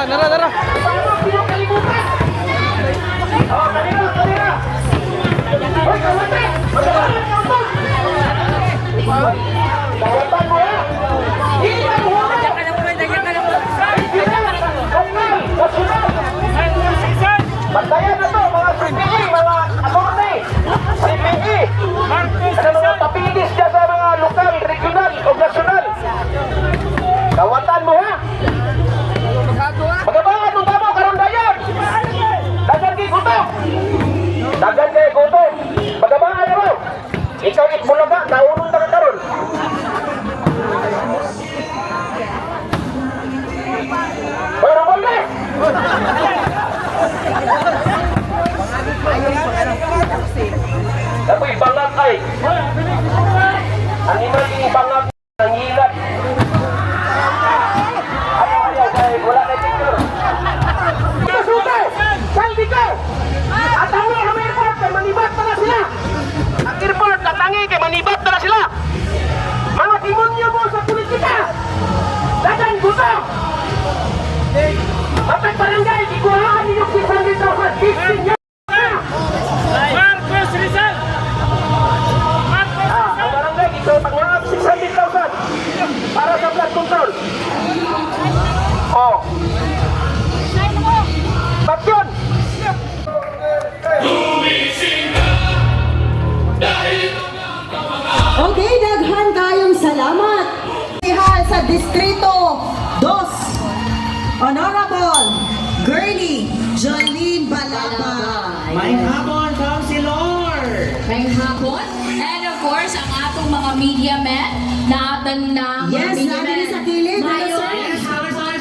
Nara. Oh, kanina. Hoy, kawatan! Kawatan mo ya! Ilan mo na! Bantayan na to, mga CPE, mga attorney! CPE! Ano mga tapilis dyan sa mga lokal, regional o nasyonal? Kawatan mo ha! Magabangan mo tamo, karon dayon! Dagan kay gutom! Dagan kay gutom! Magabangan mo! Ikaw itbulaga, naunong na karon! Hoy, Ramon na! Ako ibangag ay! Ang imang ibangag, ang hilat! Ayaw, kay wala na picture! Suto! Saldi ka! At ang airport, kay manibat na sila! Ang airport, natangi, kay manibat na sila! Mga demonyo mo sa politika! Dagang gutom! Matag barangay, ikuhaan ninyo 600,000! 15 nyo! Marcos Rizal! Ang barangay, ito pangwag 600,000! Para sa flood control! Oh! Bakyon! Okay, daghan kayong salamat. Sa Distrito 2, Honorable Gurney Jolene Balaba. May hapon, Councilor! Ngayong hapon. And of course, ang atong mga media men na aton na Yes, media natin men. sa kilid. Mayo, Yes,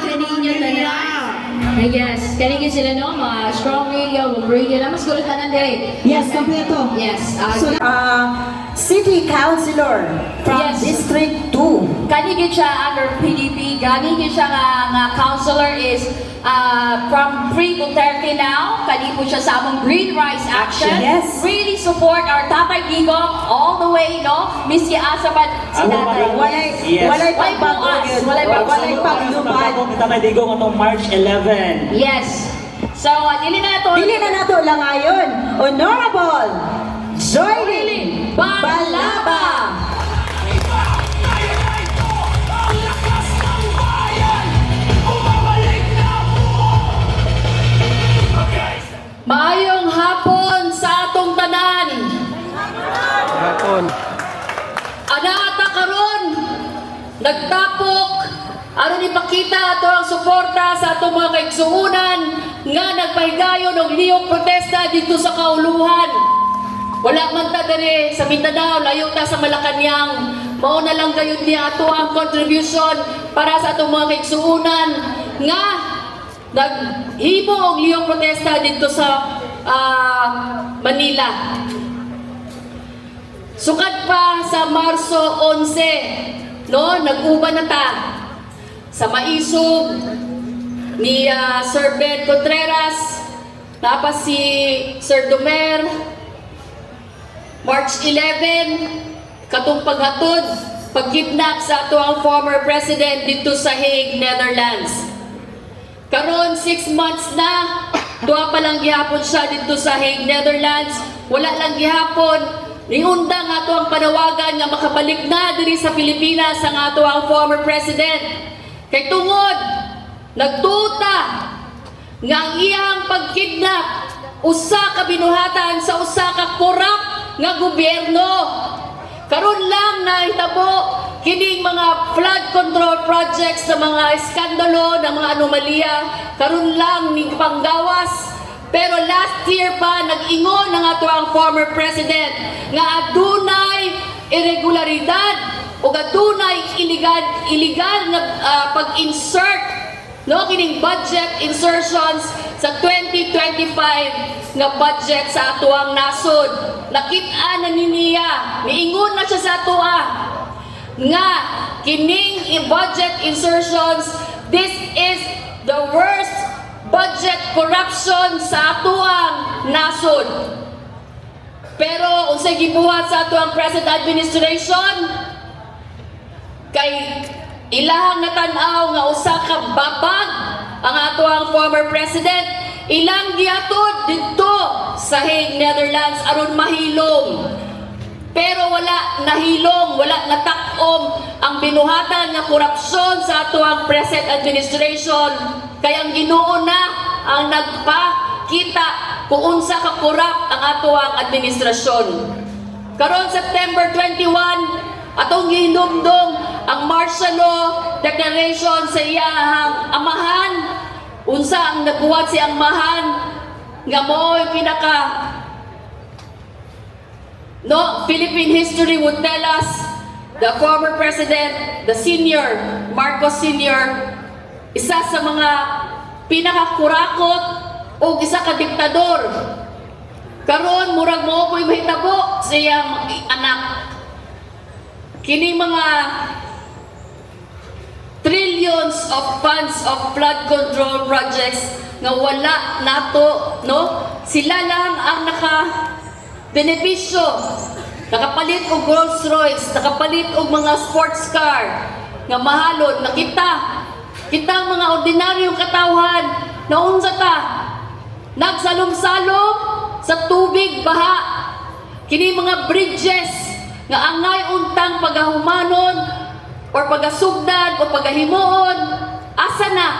kaninyo tanan. Yes, kaninyo sila no, mga strong radio, radio na mas gulat na nandiri. Yes, kompleto. Yes. So, City Councilor from Yes. District 2. Kanigin siya under PDP, ganigin siya nga councilor is from pre-Duterte now, kanipon siya sa among Green Rice Action. Yes. Really support our Tatay Digong all the way, no? Miss Asabat si Tatay. Walay pagbago yun. Walay paglubad. Kita may digong atong March 11. Yes. So, dili na ito. Dili na nato lang ngayon. Honorable Joylyn Balaba. Maayong hapon sa atong tanan. Hapon. Anaata karon nagtapok aron ipakita ato ang suporta sa atong mga kaigsuunan nga nagpahigayon og liyong protesta dito sa kauluhan. Wala man ta diri sa Mindanao, layo ta sa Malacañang. Mao na lang gayud niya ato ang contribution para sa atong mga kaigsuunan nga naghimo og liyong protesta dito sa Manila. Sukad pa sa Marso 11, no, nag-uban na ta sa maisog ni Sir Ben Contreras, tapos si Sir Domer. March 11, katong paghatod, pagkidnap sa ato ang former president dito sa Hague, Netherlands. Karon 6 months na, duha pa lang gihapon siya dito sa Hague, Netherlands. Wala lang gihapon. Niundang ato ang panawagan nga makabalik na diri sa Pilipinas ang ato ang former president. Kay tungod, nagtuta nga ang iyang pagkidnap, usa ka binuhatan sa usa ka korap nga gobyerno. Karon lang nahitabo kining mga flood control projects sa mga iskandalo, na mga anomalya, karon lang ni panggawas. Pero last year pa, nag-ingon ng ato ang former president nga adunay irregularidad o adunay illegal na pag-insert, no, kining budget insertions sa 2025 nga budget sa ato ang nasod. Nakita na niya, miingon na siya sa ato nga kining budget insertions, this is the worst budget corruption sa atuang nasod. Pero unsay gibuhat sa atuang present administration kay ilahang natanaw nga usa ka babag ang ato ang former president ilang giatod dito sa Hague, Netherlands aron mahilom. Pero wala nahilom, wala natakom ang binuhatan nga korupsyon sa ato ang present administration. Kaya ang Ginoo na ang nagpakita kung unsa ka korap ang ato ang administrasyon. Karon September 21, atong gihinumdum ang martial law declaration sa iyahang amahan. Unsa ang nabuhat si amahan nga mo yung pinaka Philippine history would tell us the former president, the senior, Marcos Sr., isa sa mga pinakakurakot o isa ka diktador. Karon murag mo ko'y mahitabo sa iyang anak. Kini mga trillions of funds of flood control projects nga wala nato, no? Sila lang ang benepisyo, nakapalit og Rolls Royce, nakapalit og mga sports car, nga mahalon, na kita mga ordinaryong katawhan, na unsa ta, nagsalom-salom sa tubig, baha, kini mga bridges, nga angay untang pagahumanon, or pagasugdan, o pagahimuon, asa na?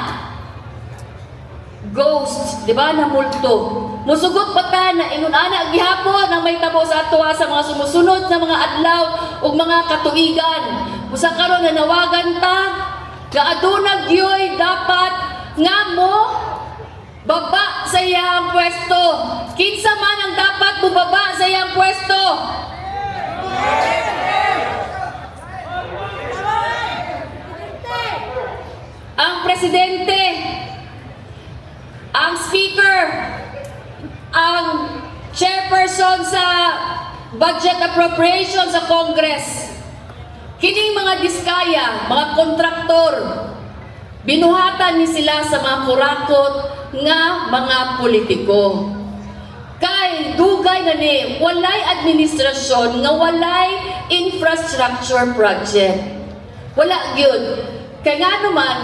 Ghost, di ba, na multo. Musugot pa ta na ingon ana gihapon ang may tabo sa ato sa mga sumusunod na mga adlaw ug mga katuigan. Usa karon nanawagan ta nga aduna gyoy dapat nga mo baba sa iyang pwesto. Kinsa man ang dapat mubaba sa iyang pwesto? Ang presidente, ang speaker, ang chairperson sa budget appropriation sa Congress. Kining mga diskaya, mga kontraktor, binuhatan ni sila sa mga kurakot nga mga politiko. Kay dugay na ni walay administrasyon nga walay infrastructure project. Wala gyud. Kaya nga naman,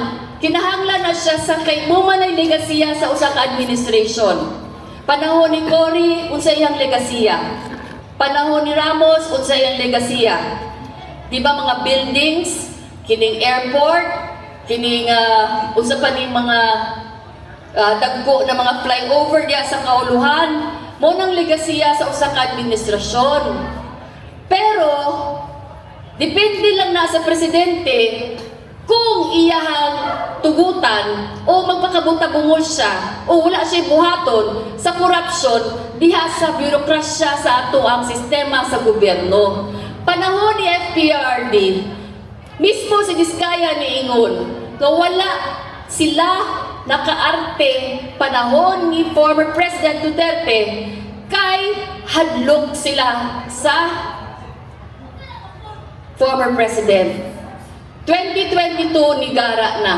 kinahanglan na siya sa kay mumanay legasiya sa usa ka administration. Panahon ni Cory, unsa iyang legasiya. Panahon ni Ramos, unsa iyang legasiya. Di ba mga buildings, kining airport, kining unsa pa ning mga dagko na mga flyover diya sa kauluhan, mo nang legasiya sa usa ka administrasyon. Pero depende lang na sa presidente kung iyahang tugutan o magpakabuta-bungol siya o wala siya buhaton sa korupsyon diha sa birokrasya sa ato ang sistema sa gobyerno. Panahon ni FPRD, mismo si Diskaya ni Ingon, na wala sila nakaarte panahon ni former President Duterte kay hadlok sila sa former President. 2022, nigara na.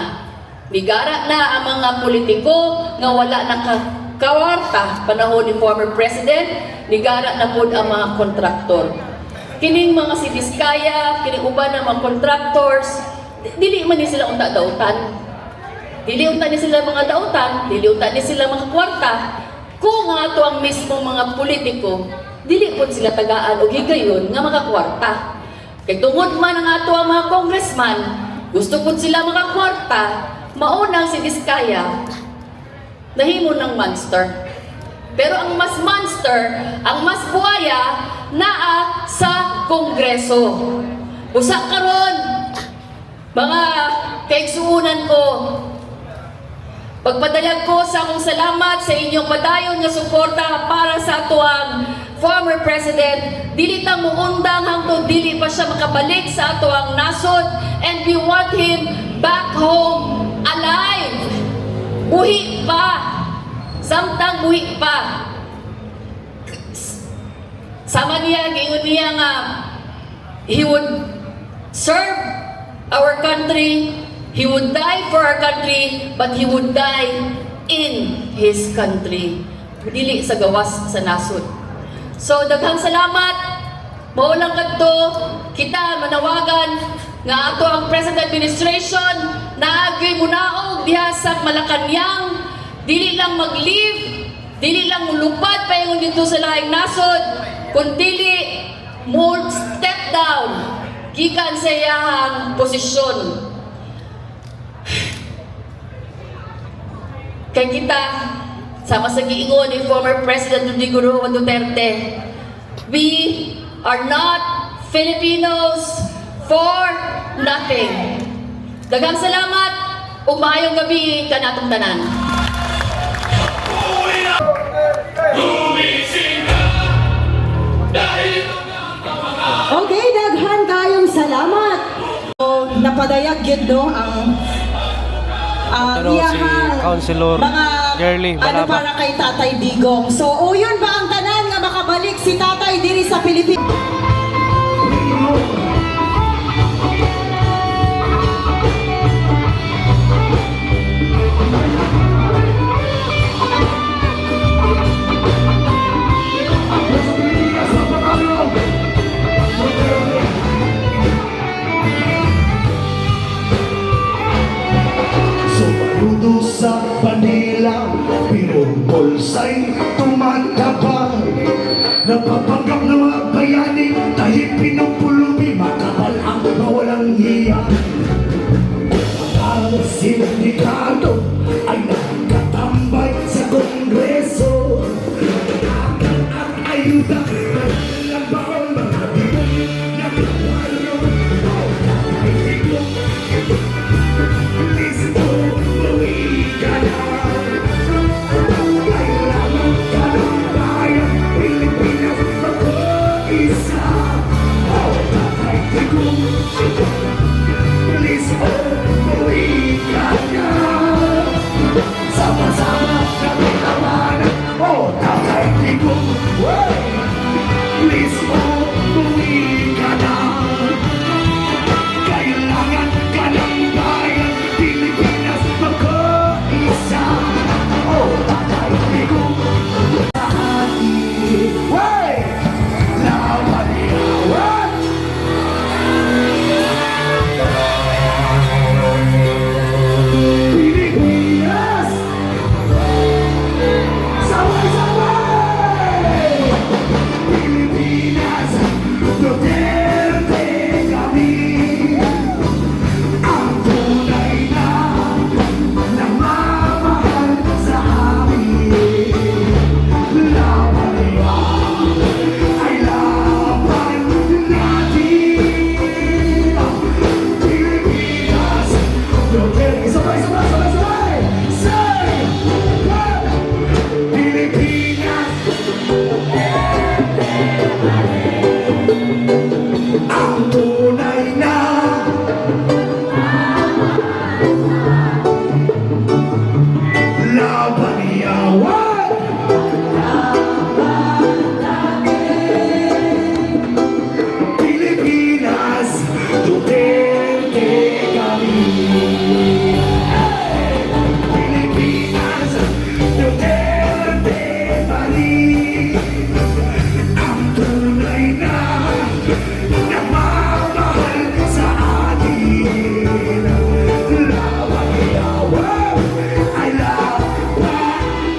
Nigara na ang mga politiko nga wala nakawarta panahon ni former president, nigara na po ang mga kontraktor. Kining mga si Diskaya, kining uban ng mga contractors, dili man ni sila unta dautan. Dili unta ni sila mga dautan, dili unta ni sila mga kwarta. Kung nga ito ang mismo mga politiko, dili po sila tagaan o higayon nga mga kwarta. Kay tungod man ang ato ang mga congressman, gusto po sila mga kwarta, maunang si Diskaya, nahimo ng monster. Pero ang mas monster, ang mas buhaya, naa sa Kongreso. Usa karon, mga kaigsuunan ko, pagpadayag ko sa akong salamat sa inyong padayon nga suporta para sa ato ang former president. Dili ta muundang hangtod dili pa siya makabalik sa ato ang nasod, and we want him back home alive. Buhi pa. Samtang buhi pa. Sama niya, gingon niya nga he would serve our country, he would die for our country, but he would die in his country. Dili sa gawas sa nasod. So, daghang salamat. Maulang kadto, kita manawagan nga ato ang present administration naagay munaog diha sa Malacañang, dili lang mag-live, dili lang mulupad paingon dito sa laing nasod, kundi mo step down gikan sa iyahang posisyon. Kay kita, sama sa giingon ni former President Rodrigo Roa Duterte, we are not Filipinos for nothing. Daghang salamat ug maayong gabi kanatong tanan. Okay, daghan kayong salamat. Napadayag yun no ang Pero si Councilor Girly ano Balaba. para kay Tatay Digong. So, yun ba ang tanan nga makabalik si Tatay diri sa Pilipinas? Sumaludo sa Manila, pinupulsay tumatapang. Napapanggap na mga bayani, dahil pinupulubi, makapal ang mawalang hiya. Ang sindikato ay nakatambay sa Kongreso. Ang ayuda, ang baon, mga bibong, nagkawalo. Ay siglo, listo, uwi ka na. Kailangan ka ng bayan, Pilipinas, mag-isa. Oh, Tatay Digong, listo, uwi ka na. Sama-sama kami tawanan. Oh, Tatay Digong, listo, uwi ka na. Kailangan ka ng bayan, Pilipinas, mag-isa. Oh, Tatay Digong, sa atin. Wey! Laban yawan! Pilipinas! Sabay-sabay! Pilipinas, Duterte kami. Ang tunay na nagmamahal sa amin. Laban yan ay laban natin. Pilipinas, Duterte. Sabay-sabay! Say! One! Pilipinas, ang tunay na laban yawan. Pilipinas, Duterte kami. Pilipinas, Duterte pa rin. Ang tunay na nagmamahal sa atin. Laban yawan ay laban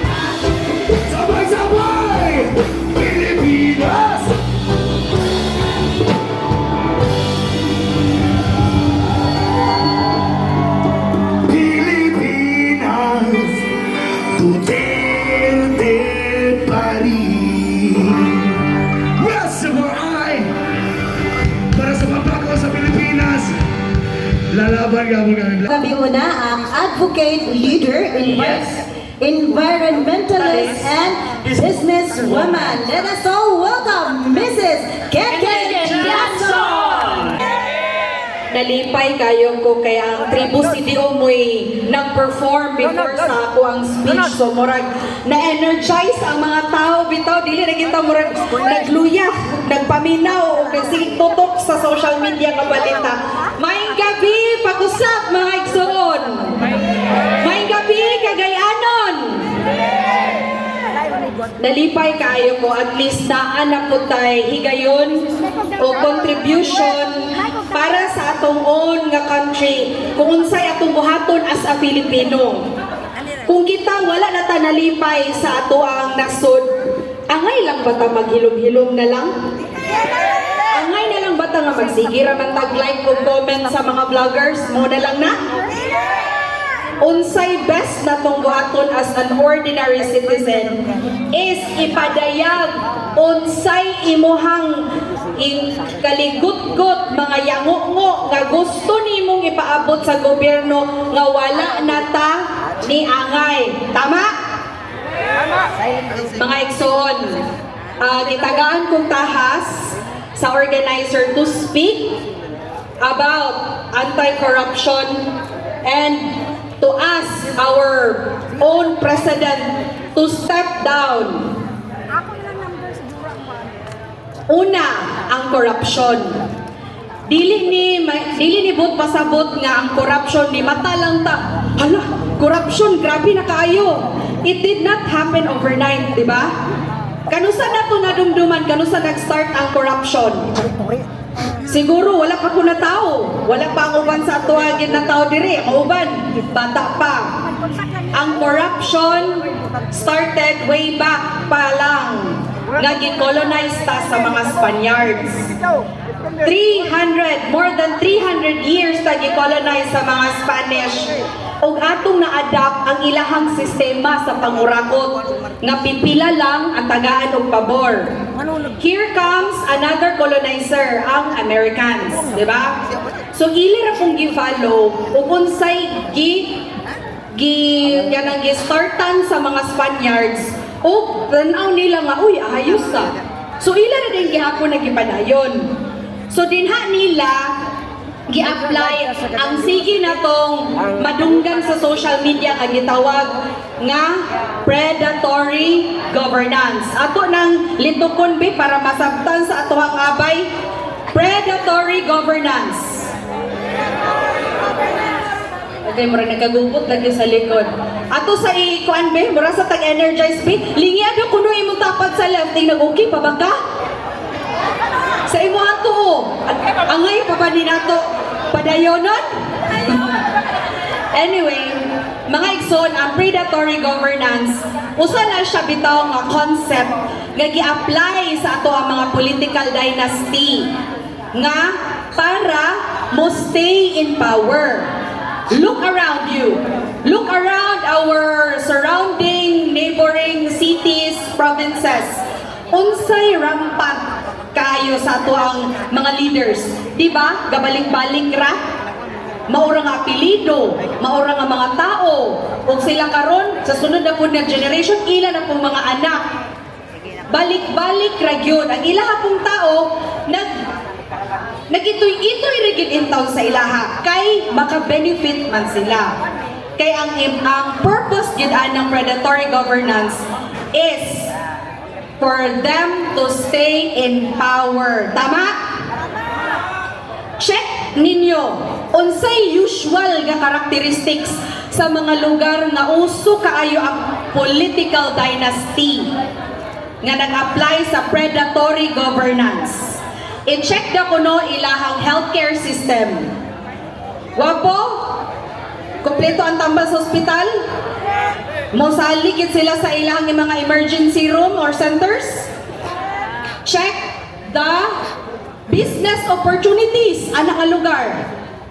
natin. Sabay-sabay! Pilipinas! Pilipinas, Duterte pa rin. Yes, ay! Para sa pagbago sa Pilipinas, lalaban ka mo kami. Gabi una ang advocate, leader, environmentalist, and businesswoman. Let us all welcome Mrs. Keke Jackson! Nalipay kayo ko kaya ang tribu CDO mo'y nag-perform before sa ako ang speech. So murag na-energize ang mga tao bitaw. Dili na kita murag nagluya, nagpaminaw, o kasi tutok sa social media kabalita. Maayong gabi, pag-usap mga igsoon. Maayong gabi, kagayanon. nalipay kaayo ko at least naanap po tayo higayon o contribution para sa atong own nga country kung unsay atong buhaton as a Filipino. Kung kita wala na ta nalipay sa ato ang nasod, angay lang ba ta maghilom-hilom na lang? Angay na lang ba ta nga magsige ra man tag like o comment sa mga vloggers mo na lang na? Unsay best na tong buhaton as an ordinary citizen is ipadayag unsay imuhang kaligut-gut mga yango-ngo nga gusto nimong ipaabot sa gobyerno nga wala na ta ni angay. Tama? Mga igsoon, gitagaan kong tahas sa organizer to speak about anti-corruption and to ask our own president to step down. Una, ang korupsyon. Dili ni bot pasabot nga ang corruption ni mata lang ta. Hala, corruption grabe na kaayo. It did not happen overnight, di ba? Kanusa na to nadumduman, kanusa nag-start ang corruption? Siguro wala pa ko na tao. Wala pa ang uban sa atuagin na tao diri. Ang uban, bata pa. Ang corruption started way back pa lang. Nag-colonize ta sa mga Spaniards. More than 300 years nag-colonize sa mga Spanish. Og atong na-adapt ang ilahang sistema sa pangurakot nga pipila lang ang tagaan og pabor. Here comes another colonizer, ang Americans, di ba? So ili ra pong gi-follow ug unsay yanang gi-startan sa mga Spaniards ug tanaw nila nga uy ayos sa. So ila ra din gihapon nagipadayon. So dinha nila gi-apply ang sige na tong madunggan sa social media nga gitawag nga predatory governance. Ato nang litukon bi para masabtan sa ato ang abay. Predatory governance. Okay, mura nagkagubot lagi sa likod. Ato sa ikuan be, mura sa tag-energize be, lingi ado kuno imong tapat sa left, tingnan okay pa ba ka? Sa imo ato, angay pa ba ni nato padayonon? Anyway, mga igsoon, ang predatory governance, usa na siya bitaw nga concept nga gi-apply sa ato ang mga political dynasty nga para mo stay in power. Look around you. Look around our surrounding neighboring cities, provinces. Unsay rampant kayo sa ato ang mga leaders. Diba? Gabalik-balik ra. Maura nga apelido, maura nga mga tao. Ug sila karon sa sunod na pud na generation, ila na pong mga anak. Balik-balik ra gyud. Ang ilaha pong tao nagitoy-itoy rigid intaw sa ilaha kay maka-benefit man sila. Kay ang purpose gid ng predatory governance is for them to stay in power. Tama? Check ninyo. Unsay usual nga characteristics sa mga lugar na uso kaayo ang political dynasty nga nag-apply sa predatory governance. I-check na kuno ilahang healthcare system. Wapo? Kompleto ang tambal sa ospital? Mosaligid sila sa ilahang mga emergency room or centers? Check the business opportunities anak nga lugar.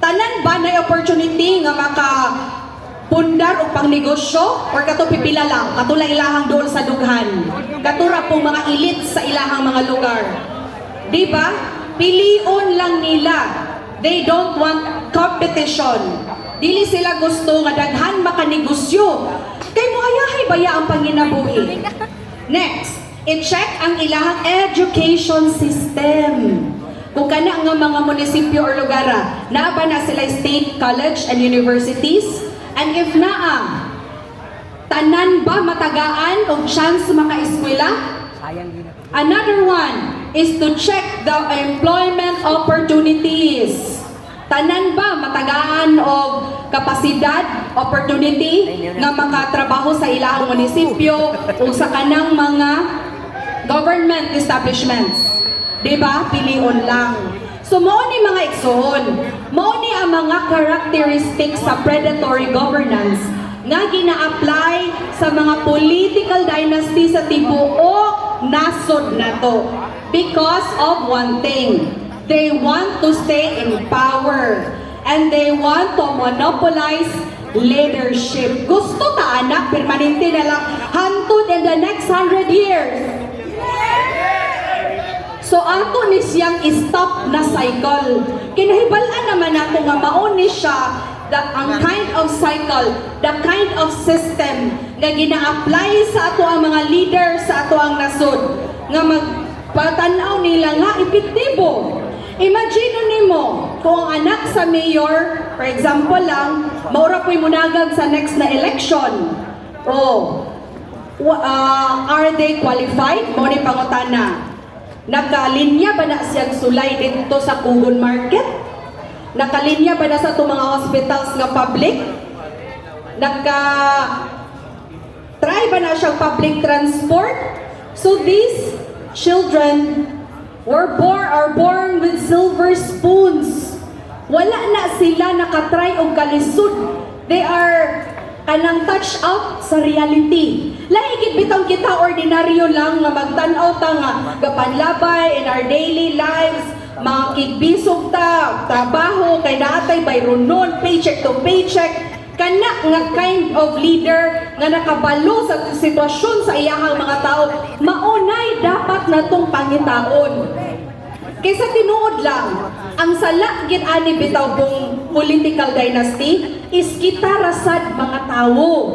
Tanan ba na opportunity nga makapundar o pangnegosyo or kato pipila lang? Katula ilahang doon sa dughan. Katura pong mga elite sa ilahang mga lugar. Diba? Pilion lang nila. They don't want competition. Dili sila gusto nga daghan makanegosyo. Kay moayahay baya ang panginabuhi. Next, i-check ang ilahang education system. Kung kana nga mga munisipyo or lugar, naa ba na sila state college and universities? And if naa, tanan ba matagaan o chance maka-eskwela? Another one is to check the employment opportunities. Tanan ba matagaan o kapasidad, opportunity nga makatrabaho sa ilahang munisipyo o sa kanang mga government establishments. Diba? Pilion lang. So, mao ni mga igsoon, mao ni ang mga characteristics sa predatory governance nga gina-apply sa mga political dynasty sa tibuok nasod na to. Because of one thing, they want to stay in power and they want to monopolize leadership. Gusto ta anak, permanente na lang, hantod in the next 100 years. So ato ni siyang stop na cycle. Kinahibal-an naman nato nga mauni siya ang kind of cycle, the kind of system nga gina-apply sa ato ang mga leader sa ato ang nasod nga magpatanaw nila nga epektibo. Imagine nimo kung ang anak sa mayor, for example lang, maura po'y munagag sa next na election. Are they qualified? Mo ni pangutana. Nakalinya ba na siyang sulay dito sa Kugon Market? Nakalinya ba na sa itong mga hospitals nga public? Try ba na siyang public transport? So these children are born with silver spoons. Wala na sila nakatry og kalisod. They are kanang touch out sa reality. Laigid bitang kita ordinaryo lang nga magtan-aw ta nga gapanlabay in our daily lives, makigbisog ta, trabaho kay naatay bayronon, paycheck to paycheck. Kana nga kind of leader nga nakabalo sa sitwasyon sa iyahang mga tao, maunay dapat natong pangitaon. Kaysa tinuod lang, ang sala gid ani bitaw bong political dynasty is kita rasad mga tao.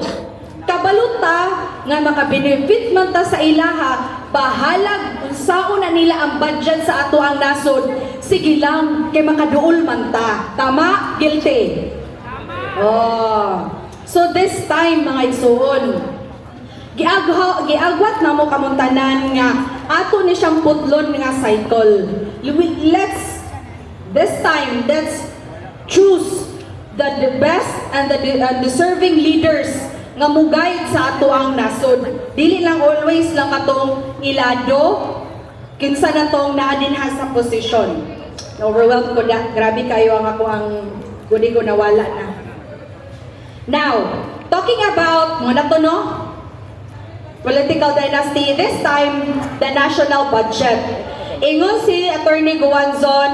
Kabaluta nga makabenefit man ta sa ilaha, bahalag unsaon na nila ang budget sa ato ang nasod, sige lang kay makaduol man ta. Tama? Guilty. So this time mga igsoon, giagwat na mo kamuntanan nga ato ni siyang putlon nga cycle. Let's choose the best and the deserving leaders nga mugayad sa ato ang nasod. Dili lang always lang katong ilado kinsa na tong naa dinha sa posisyon. Overwhelmed ko na. Grabe kayo ang ako ang gudi ko nawala na. Now, talking about mga to no? Political dynasty, this time, the national budget. Ingon si Attorney Guanzon,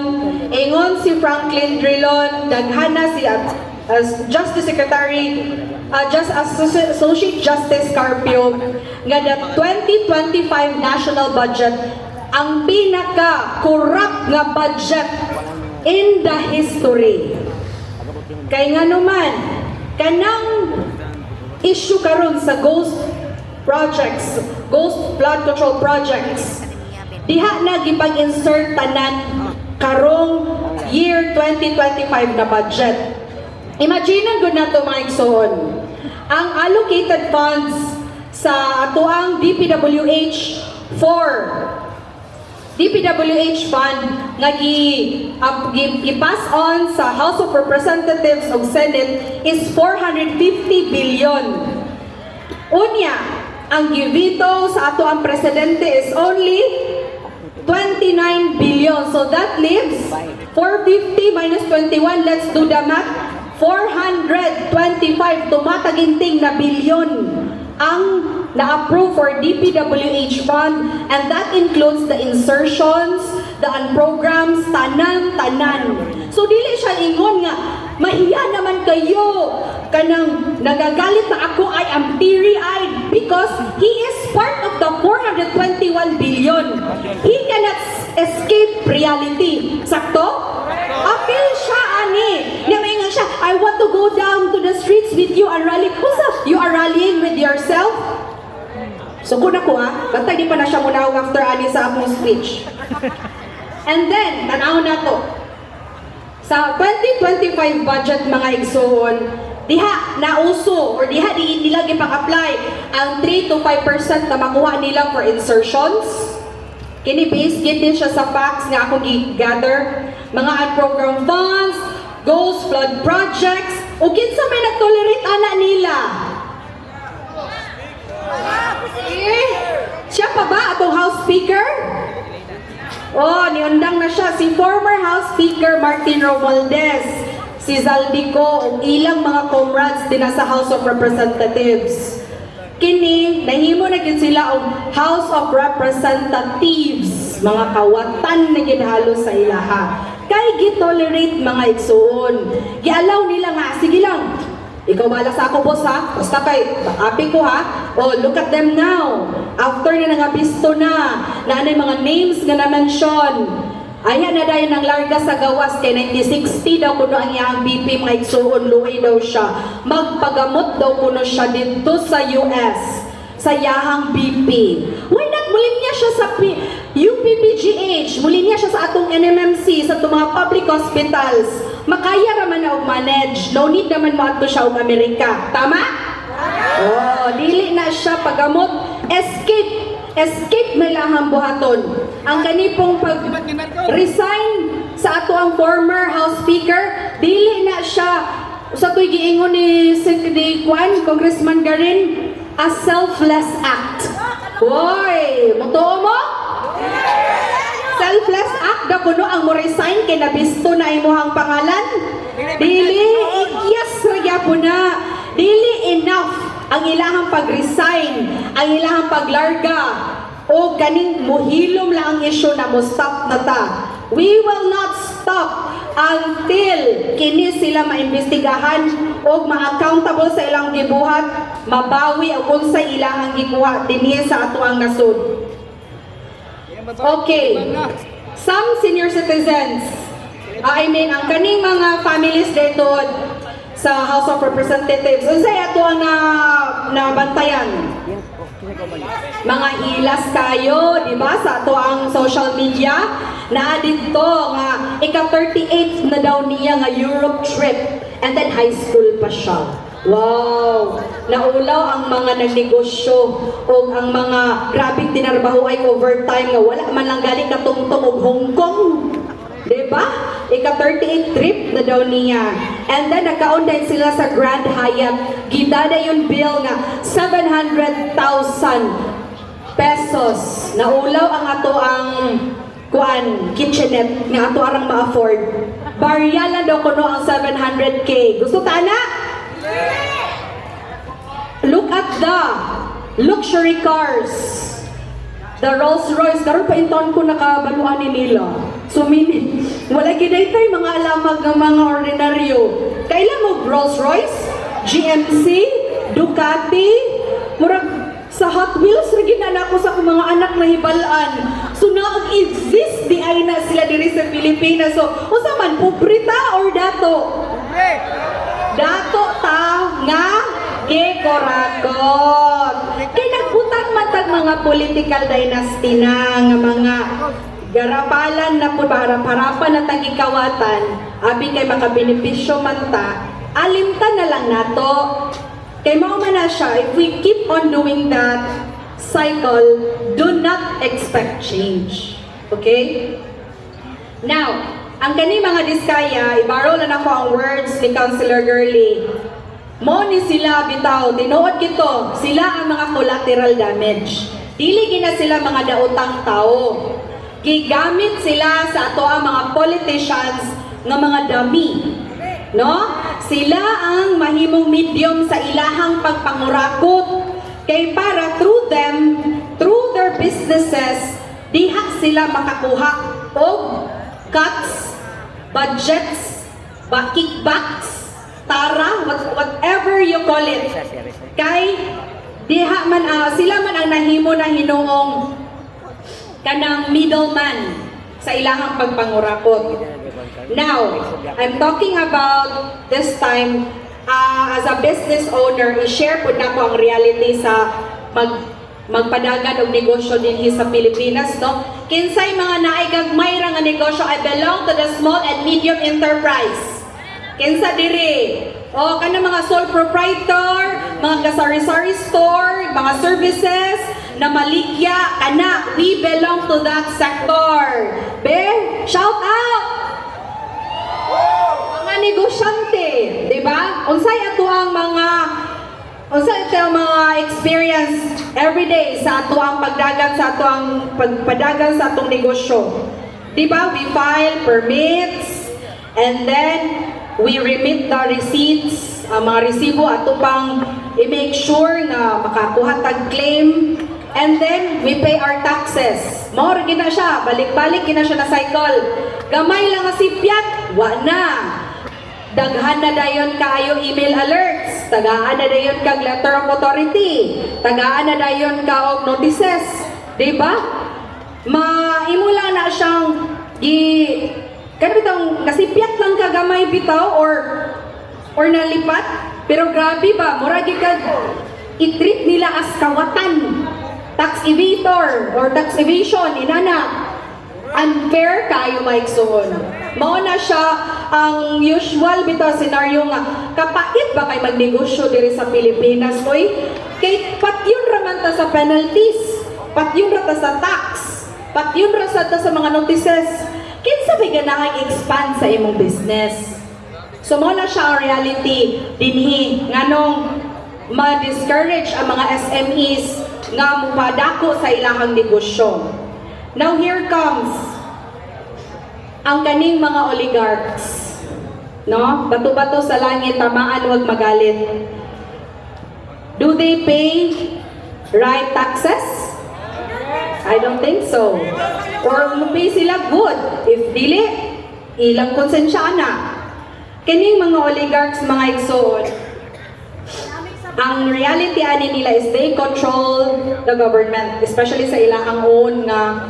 ingon si Franklin Drilon, daghana si Justice Secretary, Associate Justice Carpio, nga the 2025 national budget, ang pinaka-corrupt nga budget in the history. Kaya nga naman, kanang issue karon sa ghost projects, ghost flood control projects, diha na gipag-insert tanan karong year 2025 na budget. Imagine gud nato mga igsoon, ang allocated funds sa atoang DPWH fund nga i-pass on sa House of Representatives ug Senate is 450 billion. Unya, ang givito sa ato ang presidente is only 29 billion. So that leaves 450 minus 21. Let's do the math. 425 tumataginting na bilyon ang na-approve for DPWH fund, and that includes the insertions, the programs, tanan. So dili siya ingon nga mahiya naman kayo kanang nagagalit na ako, I am teary-eyed because he is part of the 421 billion. He cannot escape reality. Sakto? Apil siya ani. Namaingan siya, I want to go down to the streets with you and rally. What's up? You are rallying with yourself? So kuna ko bantay di pa na siya munawag after ani sa akong speech. And then, tanaw na to. Sa 2025 budget mga igsoon, diha nauso or diha di nila gipang-apply ang 3 to 5% na makuha nila for insertions. Kini based din siya sa facts nga akong i-gather. Mga unprogrammed funds, ghost flood projects, O kinsa may nag-tolerate ana nila? Siya pa ba atong House Speaker? Oh, niundang na siya si former House Speaker Martin Romualdez, si Zaldico, ug ilang mga comrades din sa House of Representatives. Kini nahimo na gid sila og House of Representatives, mga kawatan na ginhalo sa ilaha. Kay gi-tolerate mga igsuon. Gialaw nila nga, sige lang. Ikaw bala sa ako, boss, ha? Basta kay, api ko, ha? Oh, look at them now. After na nangabisto na anay mga names nga na-mention. Ayan na dahil ng larga sa gawas kay 1960 daw kuno ang iyang BP mga igsuon, luwi daw siya. Magpagamot daw kuno siya dito sa US, sa yahang BP. Why not? Mulin niya siya sa UPPGH, mulin niya siya sa atong NMMC, sa itong mga public hospitals. Makaya raman na og manage. No need naman mo ato siya og Amerika. Tama? Oh, dili na siya pagamot. Escape may lahang buhaton. Ang ganipong pag-resign sa ato ang former House Speaker, dili na siya sa tuy giingon ni Congressman Garin, a selfless act. Hoy, mutuo mo? Selfless act da kuno ang mo resign kay nabisto na imuhang pangalan. Dili, yes ra gyapon na. Dili enough ang ilahang pag-resign, ang ilahang paglarga, o ganing muhilom lang ang issue na mo stop na ta. We will not stop until kini sila maimbestigahan o ma-accountable sa ilang gibuhat, mabawi ang unsay ilahang gikuha dinhi sa ato ang nasud. Okay, some senior citizens, ang kaning mga families dito sa House of Representatives, unsay ato ang nabantayan? Mga hilas kayo, di ba, sa ato ang social media, na dito nga, ika-38 na daw niya nga Europe trip, and then high school pa siya. Wow! Naulaw ang mga nagnegosyo o ang mga grabing tinarbaho ay overtime nga wala man lang galing katungtong og Hong Kong. Diba? Ika-38 trip na daw niya. And then nagkaon din sila sa Grand Hyatt. Gidada yung bill nga 700,000 pesos. Naulaw ang ato ang kitchenette nga ato arang ma-afford. Barya lang daw kuno ang 700K. Gusto ta na? Look at the luxury cars. The Rolls Royce, karon pa inton ko nakabaluan ni nila. So meaning, wala ginaytay mga alamag ng mga ordinaryo. Kailan mo Rolls Royce, GMC, Ducati, murag sa Hot Wheels rin ginana ko sa mga anak na hibalaan. So na-exist di ay na sila diri sa Pilipinas. So, unsa man, pobrita or dato? Dato ta nga gikorakot. Kay nagbutang matag mga political dynasty na nga mga garapalan na po harapan na tagikawatan, abi kay makabenepisyo man ta, alimtan na lang nato. Kay mao man na siya, if we keep on doing that cycle, do not expect change. Okay? Now, ang kani mga diskaya, ibaro na nako ang words ni Councilor Girly. Mo ni sila bitaw, tinuod kito, sila ang mga collateral damage. Dili gina sila mga daotang tao. Gigamit sila sa ato ang mga politicians nga mga dummy. No? Sila ang mahimong medium sa ilahang pagpangurakot. Kay para through them, through their businesses, diha sila makakuha og cuts, budgets, kickbacks, tara, whatever you call it. Kay diha man sila man ang nahimo na hinuong kanang middleman sa ilahang pagpangurakot. Now, I'm talking about this time as a business owner, i-share po na ko ang reality sa magpadagan og negosyo dinhi sa Pilipinas, no? Kinsay mga naay gagmay ra nga negosyo, I belong to the small and medium enterprise. Kinsa diri? O kana mga sole proprietor, mga sari-sari store, mga services na maligya, kana, we belong to that sector. Be, shout out! Mga mga negosyante, di ba? Unsay ato ang mga experience everyday sa ato ang pagdagan sa ato ang pagpadagan sa atong negosyo. Di ba? We file permits and then we remit the receipts, ang mga resibo ato pang i-make sure na makakuha tag claim, and then we pay our taxes. Mao ra gina siya, balik-balik gina siya na cycle. Gamay lang nga sipyat, wa na. Daghan na dayon kaayo email alerts, tagaan na dayon kag letter of authority, tagaan na dayon ka og notices, di ba? Maimo lang na siyang kanang nasipyat lang ka gamay bitaw or nalipat, pero grabe ba, mura gyud kag i-treat nila as kawatan, tax evader or tax evasion, inana. Unfair kayo maigsoon. Mao na siya ang usual bitaw senaryo nga kapait ba kay magnegosyo diri sa Pilipinas, oy? Kay patyon ra man ta sa penalties, patyon ra ta sa tax, patyon ra sa mga notices. Kinsa may ganahan expand sa imong business? So mao na siya ang reality dinhi nganong ma-discourage ang mga SMEs nga mupadako sa ilahang negosyo. Now here comes ang kaning mga oligarchs. No? Bato-bato sa langit, tamaan, wag magalit. Do they pay right taxes? I don't think so. Or pay sila good. If dili, ilang konsensya na. Kaning mga oligarchs, mga igsoon, ang reality ani nila is they control the government, especially sa ilang own nga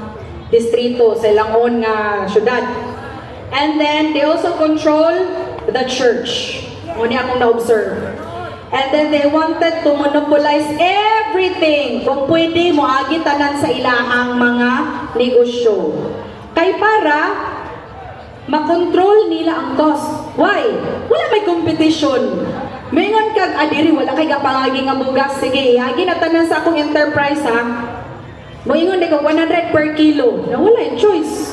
distrito, sa ilang own nga syudad. And then they also control the church. Muna akong na-observe. And then they wanted to monopolize everything. Kung pwede, moagi tanan sa ilahang mga negosyo. Kay para makontrol nila ang cost. Why? Wala may competition. Mingon kag adiri wala kay gapangagi nga bugas, sige ihagi na tanan sa akong enterprise ha. Moingon di ko 100 per kilo. Na wala yung choice.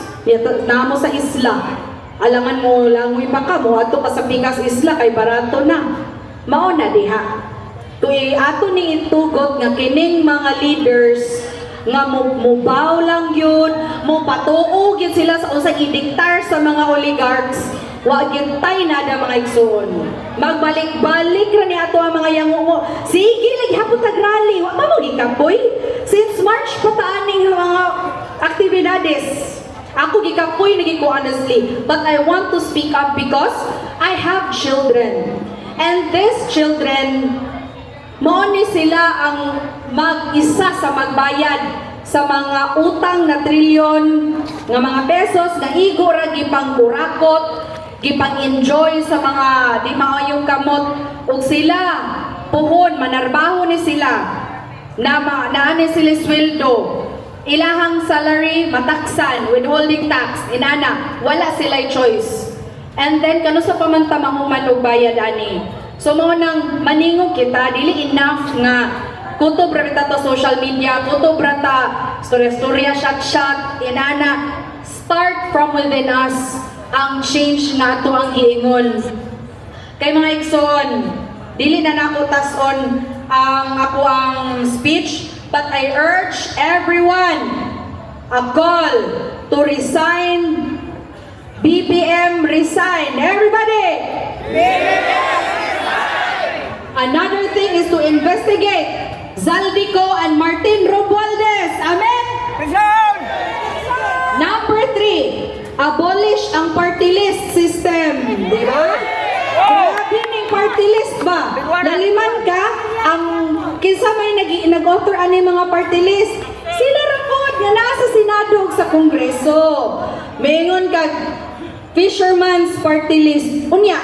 Na mo sa isla. Alangan mo langoy pa ka mo ato ka sa Pikas Isla kay barato na. Mao na diha. Tuy ato ni itugot nga kining mga leaders nga mubaw lang yun, mo patuog yun sila sa usay idiktar sa mga oligarchs. Wa gyud tay nada mga igsoon. Magbalik-balik ra ni ato ang mga yangungo. Sige lagi hapon tag rally, wa mo gikapoy. Since March pa taaning mga aktibidades. Ako gikapoy nagi ko honestly, but I want to speak up because I have children. And these children mao ni sila ang mag-isa sa magbayad sa mga utang na trilyon nga mga pesos na igo ra gipangkurakot, gipang-enjoy sa mga di maayong kamot, ug sila puhon manarbaho ni sila naani sila sweldo, ilahang salary mataksan, withholding tax, inana wala sila choice. And then kano sa pamantamang human og bayad ani, so mo nang maningog kita dili enough nga kutob ra ta social media, kutob ra ta storya shot inana. Start from within us ang change na ato ang giingon. Kay mga igsoon, dili na nako tas-on ang ako ang speech, but I urge everyone a call to resign. BBM resign. Everybody! BBM resign! Another thing is to investigate Zaldico and Martin Romualdez. Amen? Resign! Number 3, abolish ang party list system. Di ba? Grabe ning party list ba? Naliman ka, ang kinsa may nag-author ani mga party list. Sila ra pod nga nasa Senado ug sa Kongreso. Mingon kag fisherman's party list. Unya,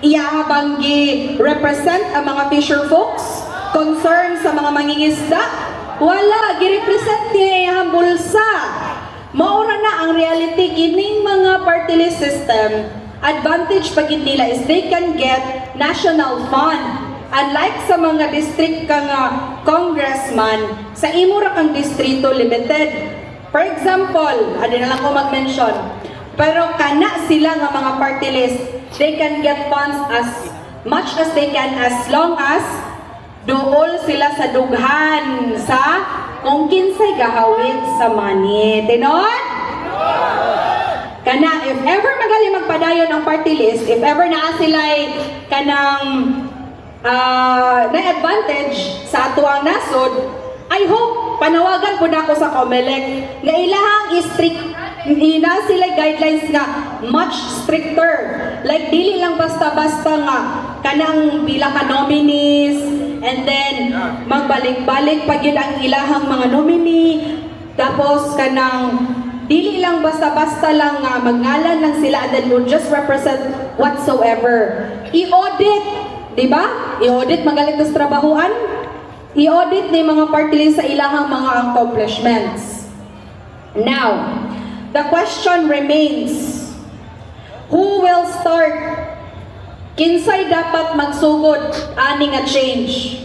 iyahabang gi-represent ang mga fisher folks, concern sa mga mangingisda. Wala, gi-represent niya iyahang bulsa. Maura na ang reality kining mga party list system. Advantage pagid nila is they can get national fund. Unlike sa mga district kang congressman, sa imo ra kang distrito limited. For example, ano na lang ko mag-mention, Pero kana sila nga mga party list, they can get funds as much as they can as long as dool sila sa dughan sa kung kinsay gahawid sa money. Tinon? Kana, if ever magaling magpadayon ang party list, if ever naa sila'y kanang na-advantage sa ato ang nasod, I hope panawagan po na ako sa COMELEC nga ilahang strict ina sila guidelines nga much stricter. Like dili lang basta-basta nga kanang pila ka nominees and then magbalik-balik pag yun ang ilahang mga nominee, tapos kanang dili lang basta-basta lang nga magngalan lang sila and then will just represent whatsoever. I-audit, di ba? I-audit magaling sa trabahuan. I-audit ni mga party list sa ilahang mga accomplishments. Now, the question remains, who will start? Kinsay dapat magsugod ani nga change?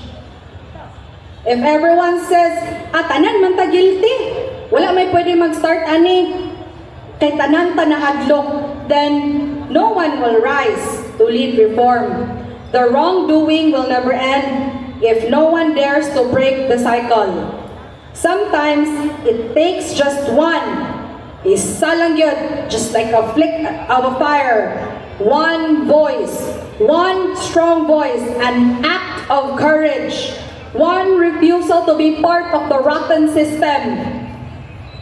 If everyone says, tanan man ta guilty, wala may pwede mag-start ani, kay tanan ta nahadlok, then no one will rise to lead reform. The wrongdoing will never end if no one dares to break the cycle. Sometimes it takes just one. Isa lang yun, just like a flick of a fire. One voice, one strong voice, an act of courage, one refusal to be part of the rotten system.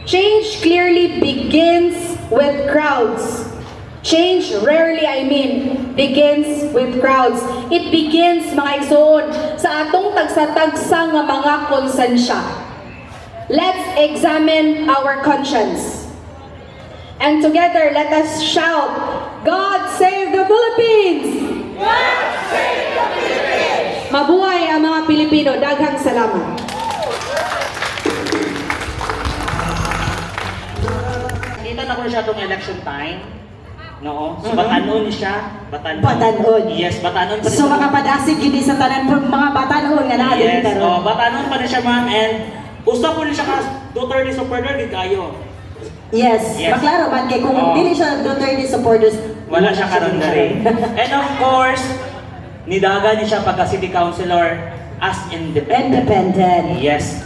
Change clearly begins with crowds. Change rarely, begins with crowds. It begins, mga igsoon, sa atong tagsa-tagsa nga mga konsensya. Let's examine our conscience. And together, let us shout, God save the Philippines! God save the Philippines! Mabuhay ang mga Pilipino. Daghang salamat. Nakita na ko siya itong election time. No? So, batanon siya. Batanon. Yes, batanon pa rin So siya. makapadasig yun sa tanan po mga batanon nga na Yes, karon. batanon pa rin siya, ma'am. And usa po rin siya ka Duterte supporter, di kayo. Yes, Yes. maklaro man kay kung Oo. dili siya Duterte supporters. Wala siya karon na rin. And of course, nidaga niya siya pagka city councilor as independent. Independent. Yes.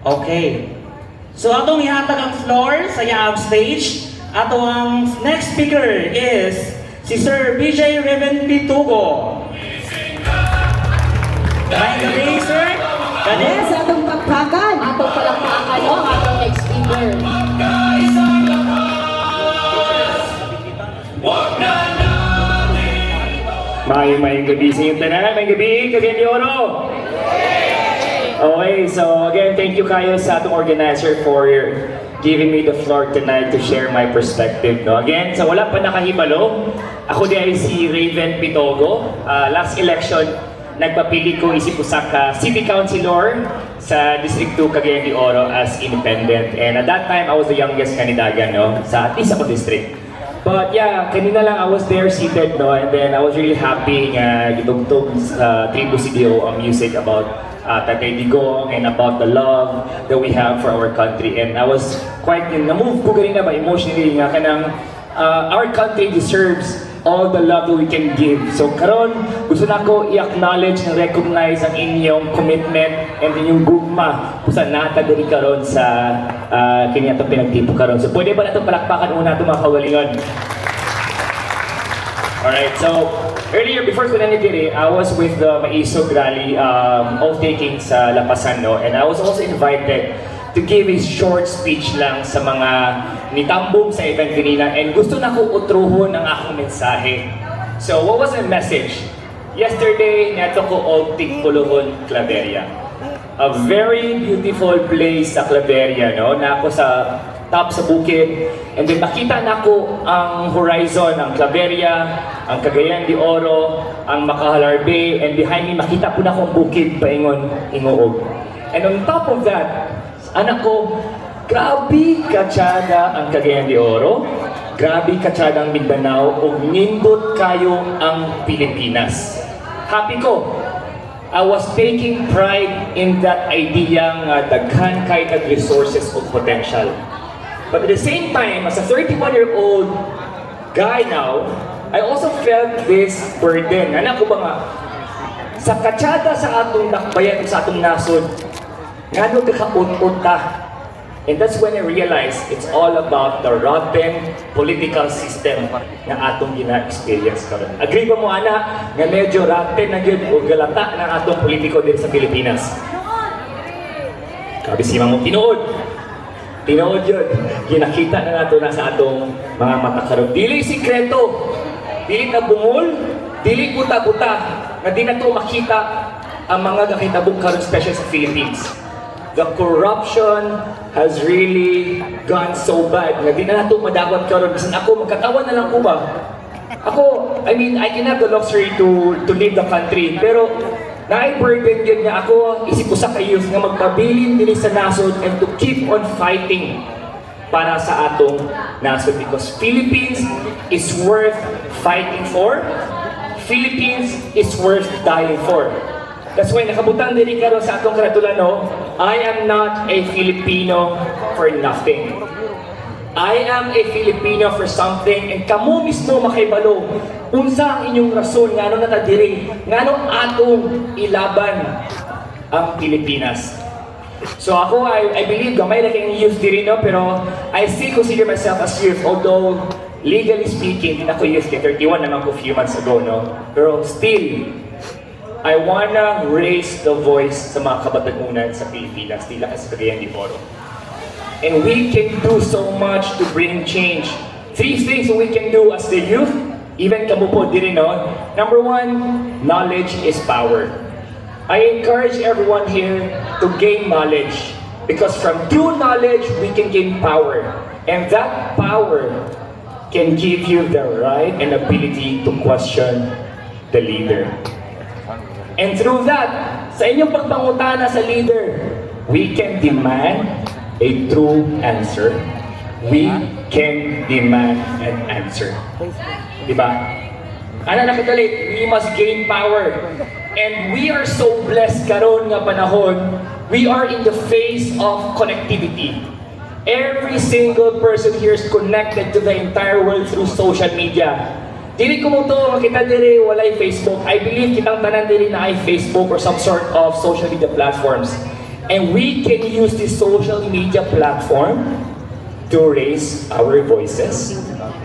Okay. So atong ihatag ang floor sa yaab stage. Ato ang next speaker is si Sir BJ Reven Pitugo. May gabi, sir. Yes, atong pagpakan. Atong palakpakan ang atong next speaker. May gabi sa inyong tanan. May gabi, Cagayan de Oro. Okay, so again, thank you kayo sa atong organizer for giving me the floor tonight to share my perspective. No? Again, sa wala pa nakahibalo, ako di ay si Raven Pitogo. Last election, nagpapili ko isip usa ka City Councilor sa District 2 Cagayan de Oro as independent. And at that time, I was the youngest kandidagan, no? Sa at least ako district. But yeah, kanina lang I was there seated, no? And then I was really happy nga gitugtog sa Tribu CDO ang music about Tatay Digong and about the love that we have for our country. And I was quite, na-move ko ganina ba emotionally nga kanang our country deserves all the love that we can give. So karon gusto na ko i-acknowledge and recognize ang inyong commitment and inyong gugma kung saan natagari karon sa kanya itong pinagtipo karon. So pwede ba na itong palakpakan una itong mga kawalingon? Alright, so earlier before ko nanigiri, I was with the Maisog rally oath-taking sa Lapasan, no? And I was also invited to give a short speech lang sa mga nitambong sa event kanina and gusto na ko utruhon ang akong mensahe. So what was the message? Yesterday, nato ko Ogtig Puluhon, Claveria. A very beautiful place sa Claveria, no? Na ako sa top sa bukid. And then makita na ko ang horizon, ang Claveria, ang Cagayan de Oro, ang Macahalar Bay, and behind me makita po na akong bukid paingon Hingoog. And on top of that, anak ko, grabe katsada ang Cagayan de Oro, grabe katsada ang Mindanao, o nindot kayo ang Pilipinas. Happy ko. I was taking pride in that idea nga daghan kay resources o potential. But at the same time, as a 31-year-old guy now, I also felt this burden. Anak ko ba nga, sa katsada sa atong dakbayan, sa atong nasod, nga nung kakaunta. And that's when I realized it's all about the rotten political system na atong gina-experience karon. Agree ba mo, ana, nga medyo rotten na yun o galata ng atong politiko din sa Pilipinas? Kabisima mo, tinuod. Tinuod yun. Ginakita na nato na sa atong mga mata karon. Dili sikreto, dili na bungol, dili buta-buta, na di na to makita ang mga kakitabong karon, special sa Philippines. The corruption has really gone so bad na di na nato madawat karon. Bisan ako, magkatawa na lang ko ba? Ako, I mean, I can have the luxury to leave the country, pero na-burden yun nga ako, isip ko sa kayo nga magpabilin din sa nasod and to keep on fighting para sa atong nasod because Philippines is worth fighting for. Philippines is worth dying for. That's why nakabutang din karon sa atong karatulano, I am not a Filipino for nothing. I am a Filipino for something and kamo mismo makaibalo unsa ang inyong rason ngano natadiri ngano atong ilaban ang Pilipinas. So ako, I believe gamay na kayong youth diri no, pero I still consider myself as youth, although legally speaking, hindi na ako youth, 31 naman ko few months ago, no? Pero still, I wanna raise the voice sa mga kabatanunan sa Pilipinas, tila kasi Cagayan de Oro. And we can do so much to bring change. 3 things we can do as the youth, even kamo po diri no. Number 1, knowledge is power. I encourage everyone here to gain knowledge because from true knowledge we can gain power. And that power can give you the right and ability to question the leader. And through that, sa inyong pagpangutana sa leader, we can demand a true answer. We can demand an answer. Diba? Ano nakadali? We must gain power. And we are so blessed karon nga panahon, we are in the phase of connectivity. Every single person here is connected to the entire world through social media. Dili ko mo to makita diri walay Facebook. I believe kitang tanan diri na ay Facebook or some sort of social media platforms. And we can use this social media platform to raise our voices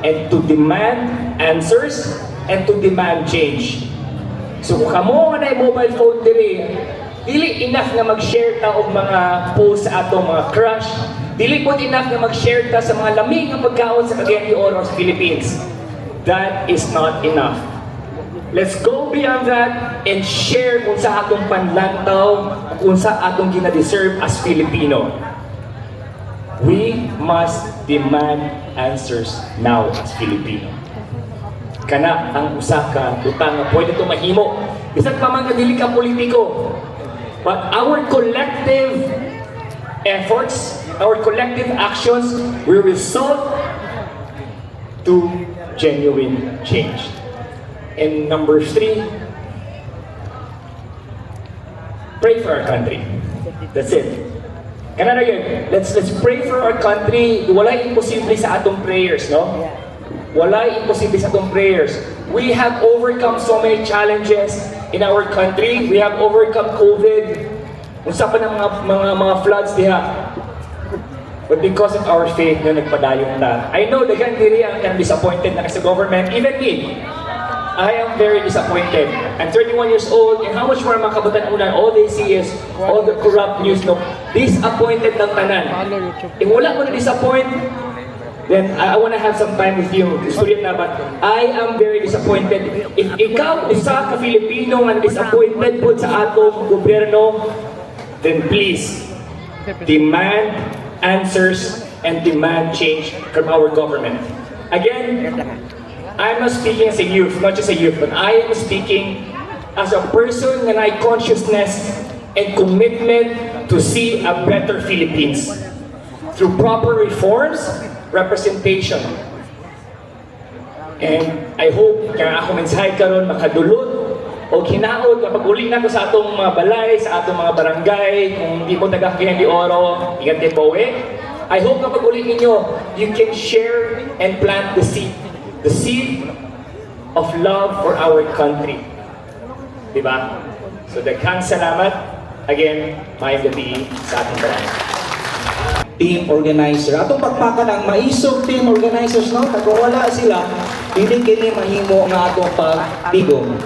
and to demand answers and to demand change. So kung kamo nga na mobile phone diri, dili enough na mag-share ta og mga post sa atong mga crush. Dili po enough na mag-share ta sa mga lamig nga pagkaon sa Cagayan de Oro sa Philippines. That is not enough. Let's go beyond that and share kung sa atong panlantaw, kung sa atong gina-deserve as Filipino. We must demand answers now as Filipino. Kana ang usa ka utang nga pwede ito mahimo. Bisan pa man nga dili ka politiko. But our collective efforts, our collective actions will result to genuine change. And number 3, pray for our country. That's it. Kana na yun. Let's pray for our country. Walay imposible sa atong prayers, no? Walay imposible sa atong prayers. We have overcome so many challenges in our country. We have overcome COVID. Unsa pa ng mga floods diha. But because of our faith na nagpadayon ta. I know daghan diri ang disappointed na sa government, even me. I am very disappointed. I'm 31 years old and how much more mga kabatanunan, all they see is all the corrupt news, no? Disappointed ng tanan. If wala mo na disappoint, then I want to have some time with you. Istorya na ba? I am very disappointed. If ikaw isa ka Filipino nga disappointed po sa atong gobyerno, then please demand answers and demand change from our government. Again, I'm not speaking as a youth, not just a youth, but I am speaking as a person na may consciousness and commitment to see a better Philippines through proper reforms, representation. And I hope kaya ako mensahe karon makadulot o kinaot kapag uli na ko sa atong mga balay, sa atong mga barangay, kung hindi mo taga Cagayan de Oro, ingat din po I hope na pag-uli ninyo, you can share and plant the seed of love for our country. Diba? So, daghang salamat. Again, may gabi sa ating bayan. Team organizer. Atong pagpaka ng maisog team organizers, no? Kung wala sila, hindi kini mahimo nga atong pagtigom.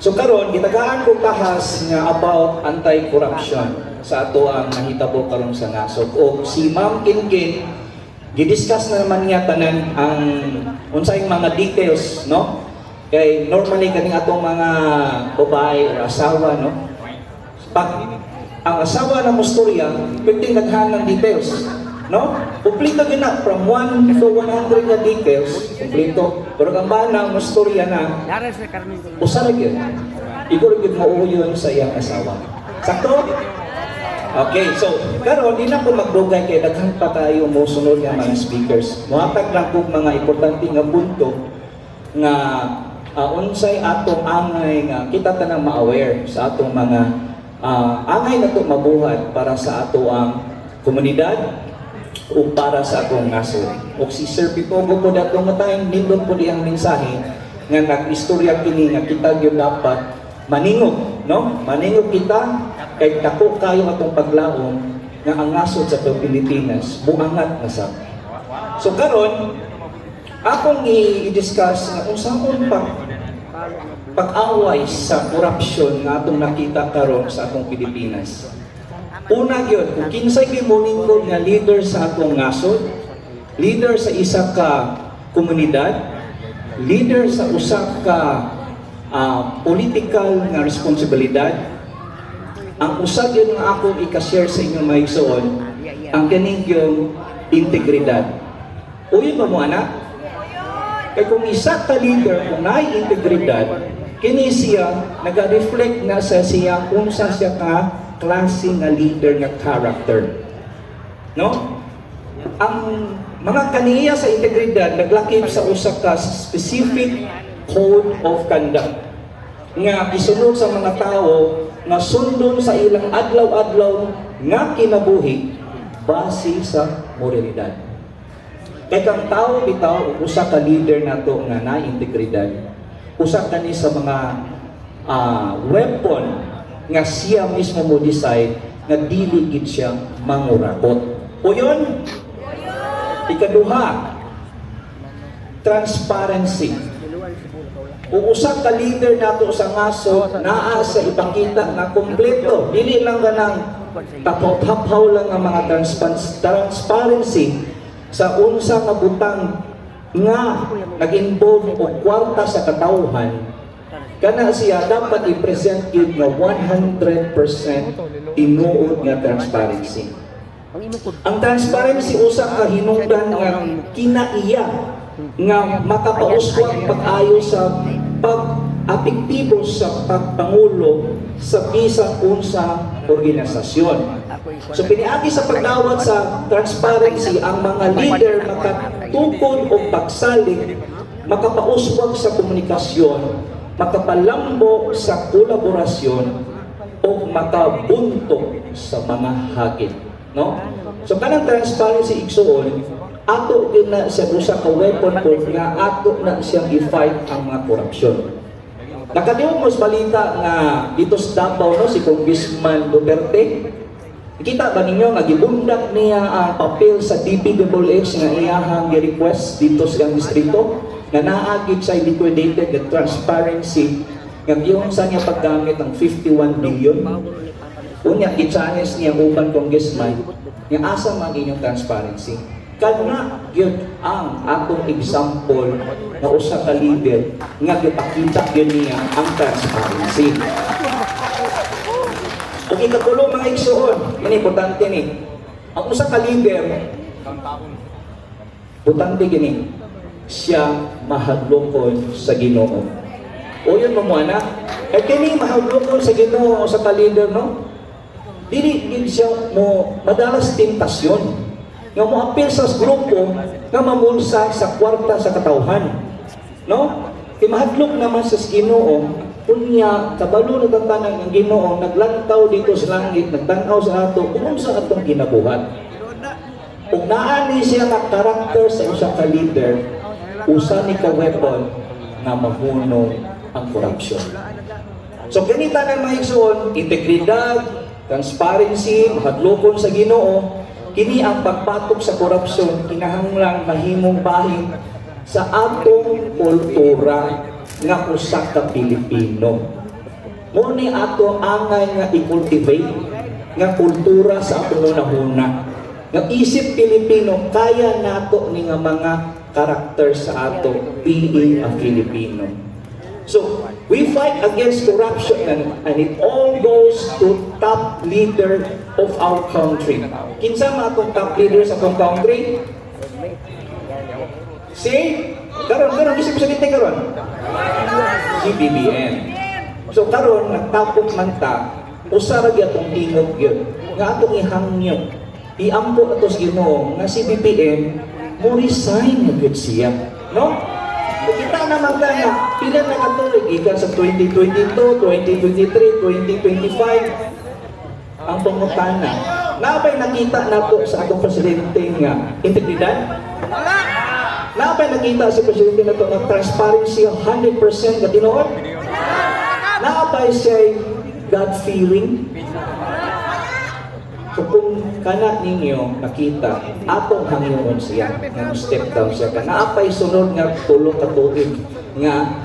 So karon gitagaan ko kahas nga about anti-corruption sa ato ang nahitabo karon sa nasod. O si Ma'am Kinkin, gidiscuss na naman niya tanan ang unsay mga details, no? Kay normally kaning atong mga babae o asawa, no? Pag ang asawa ng mustorya, pwedeng naghaan ng details. No? Kumplito yun na, from 1 to 100 na details, kumplito. Pero ang bana, mustorya na, usarag yun. Iguro yun mauyo sa iyang asawa. Sakto? Okay, so, pero hindi na po magdugay kay daghang pa tayo mo sunod ng mga speakers. Muhatag lang po mga importante nga punto nga unsay atong angay nga kita tanang ma-aware sa atong mga angay na ito mabuhat para sa ato ang komunidad o para sa atong nasod. O si Sir Pitogo po datong matayang nindot po diyang mensahe nga nag-istorya kini nga kita yun dapat maningog, no? Maningog kita kay dako kayo atong paglaom nga ang nasod sa Pilipinas buangat na sa. So karon akong i-discuss nga kung saan pag-away sa korupsyon nga atong nakita karon sa atong Pilipinas. Una gyud, kung kinsay kay moningkod nga leader sa atong nasod, leader sa isa ka komunidad, leader sa usa ka political nga responsibilidad, ang usa gyud nga akong i-share sa inyo maigsoon, ang kaning yung integridad. Uy mo anak? Kaya kung isa ka leader, kung naay integridad, kini siya nag-reflect na sa siya kung sa siya ka klase nga leader nga character. No? Ang mga kaniya sa integridad naglakip sa usa ka specific code of conduct nga isunod sa mga tao na sundon sa ilang adlaw-adlaw nga kinabuhi base sa moralidad. Kaya kang tao bitaw usa ka leader nato nga na-integridad, usa kani sa mga weapon nga siya mismo mo decide nga dili gid siya mangurakot. O yun, ikaduha, transparency. Kung usa ka leader nato sa ngaso, naa sa ipakita na kompleto, dili lang ganang tapaw-tapaw lang ang mga transparency sa unsa nga butang nga nag-involve o kwarta sa katawhan, kana siya dapat i-present yun nga 100% tinuod nga transparency. Ang transparency usa ka hinungdan nga kinaiya nga makapauswag pag-ayo sa pag-apektibo sa pagpangulo sa bisan unsa organisasyon. So piniagi sa pagdawat sa transparency ang mga leader makatukod o pagsalig, makapauswag sa komunikasyon, makapalambo sa kolaborasyon o makabunto sa mga hagit, no? So kanang transparency igsuon ato din na siya usa ka weapon po nga ato na siyang i-fight ang mga korupsyon. Nakatiwag mo sa balita nga dito sa Davao, no, si Congressman Duterte. Kita ba ninyo nga gibundak niya ang papel sa DPWH nga iyahang request dito sa distrito nga naagid sa liquidated the transparency nga giyon sa niya paggamit ng 51 billion. Unya i-challenge niya uban congressman nga asa man inyong transparency. Kana gyud ang atong example nga usa ka leader nga gipakita gyud niya ang transparency. Kung ikatulo mga igsuon, yan importante ni. Ang usa ka leader, importante gini, siya mahadlokon sa Ginoo. O yun mo anak, kini mahadlokon sa Ginoo sa ka leader, no? Dili siya mo madalas tentasyon nga mo apil sa grupo nga mamulsa sa kwarta sa katawhan, no? Imahadlok naman sa Ginoo. Unya, kabalo na tantanan ng Ginoo, naglantaw dito sa langit, nagtanaw sa ato, kung sa atong ginabuhat. O Kung naani siya nga karakter sa usa ka leader, usa ni ka weapon nga mahunong ang korupsyon. So ganito na mga igsoon, integridad, transparency, mahadlokon sa Ginoo, kini ang pagpatok sa korupsyon kinahanglang mahimong bahin sa atong kultura nga usa ka Pilipino. Mo ni ato angay nga i-cultivate nga kultura sa atong hunahuna. Nga isip Pilipino, kaya nato ni nga mga karakter sa ato being a Filipino. So, we fight against corruption and it all goes to top leader of our country. Kinsa mga atong top leader sa atong country? Si? Karon, isip sa kita karon? Si BBM. So, karon, nagtapok man ta, usara gyatong tingog yun. Nga atong ihangyo. Iampo ato sa Ginoo nga si BBM mo resign na gyud siya. No? Kita naman kaya, pila na katulig, ikan sa 2022, 2023, 2025, ang pangutana. Napay nakita nato sa atong presidente nga integridad? Napay nakita sa presidente nato nga transparency 100% nga tinuod? Napay siya God-fearing? So kung kana ninyo nakita, atong hangyoon siya, nga step down siya ka. Naapay sunod nga tulo ka tuig nga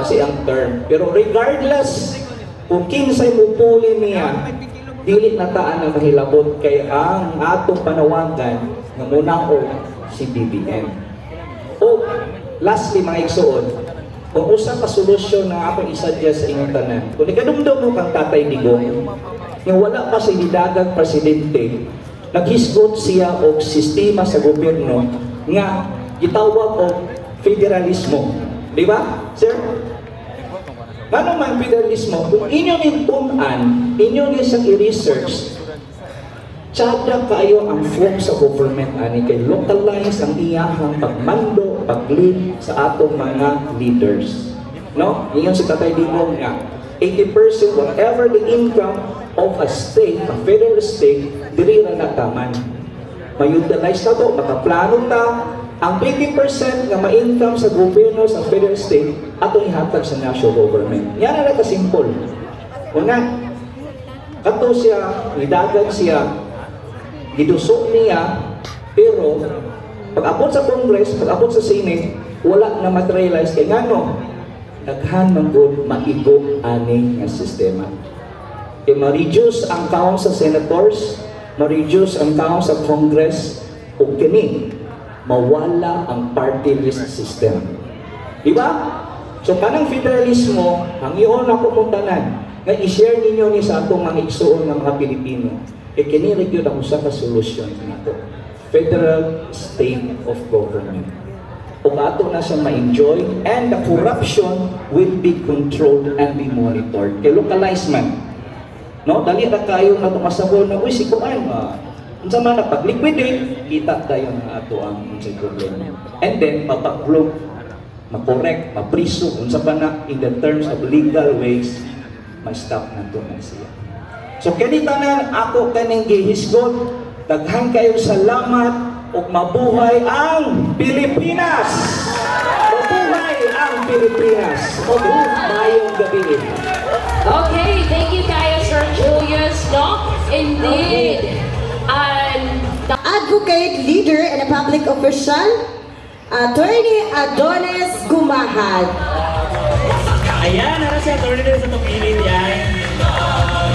siyang term. Pero regardless kung kinsay mupuli niya, dili na taan na mahilabot kay ang atong panawagan nga muna o si BBM. O lastly mga igsoon, kung usa ka solusyon na akong isa-suggest sa inyong tanan, kung ikadumdum mo kang Tatay Digong, nga wala pa si hidagang presidente, naghisgot siya og sistema sa gobyerno nga gitawag og federalismo. Di ba, sir? Ano man federalismo? Kung inyo nintunan, inyo ni sa i-research, tsada kayo ang form sa government ani kay localize ang iyahang pagmando, pag-lead sa atong mga leaders. No? Iyon si Tatay Digong nga. 80% whatever the income of a state, a federal state, diri na nataman. May-utilize na to, makaplano ta, ang 20% nga ma-income sa gobyerno sa federal state, atong ihatag sa national government. Yan na ka-simple. Una, kato siya, nidagan siya, gidusok niya, pero pag-abot sa Congress, pag-abot sa Senate, wala na materialize kay ngano, daghan man gud maigog ani nga sistema. E ma-reduce ang count sa senators, ma-reduce ang count sa Congress, o kini mawala ang party list system. Di ba? So kanang federalismo, ang iyon ako mong tanan, nga i-share ninyo ni sa atong mga igsuon ng mga Pilipino, e kini gyud ang usa ka solusyon nato. Federal state of government. Kung ato na siya ma-enjoy, and the corruption will be controlled and be monitored. Kaya localize man. No? Dali na kayo na tumasabol na, uy, si Kuan, unsa man na pag-liquidate, kita tayo na ato ang unsay problema. And then, mapaklog, makorek, mapriso, unsa pa na, in the terms of legal ways, ma-stop na ito na siya. So, kanita na ako kaning gihisgot, daghan kayo salamat, ug mabuhay ang Pilipinas! Mabuhay ang Pilipinas! Mayong gabi. Okay, thank you kayo, Sir Julius. No? Indeed. And Advocate, leader, and a public official, Attorney Adonis Gumahad. Ayan, nara si Atty. sa tupilin yan.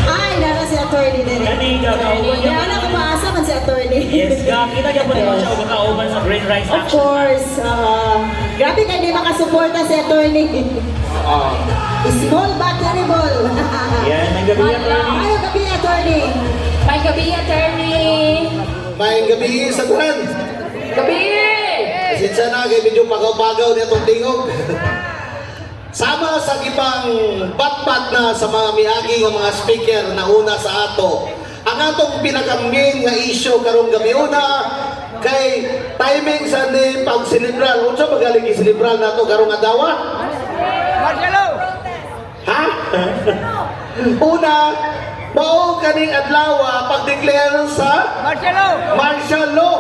Ay, nara si Attorney din. Kanina, kauban niya. Yan ako maasa man si Attorney. Yes, kita niya po naman siya makauban sa Green Rights Of Action. course, grabe kayo di makasuporta si Attorney. Small but terrible. Yan, ang gabi niya, Atty. Ayaw gabi, Attorney. may gabi, attorney. May gabi sa tanan. Gabi! Pasensya na kay medyo pagaw-pagaw nitong tingog. Sama sa gibang batbat na sa mga miagi ng mga speaker na una sa ato. Ang atong pinakamain nga issue karong gabi una kay timing sa ni pag-celebral. Unsa magaling i-celebral nato karong adlaw? Marcelo. Ha? Una, Mao kaning adlaw pag-declare sa martial law.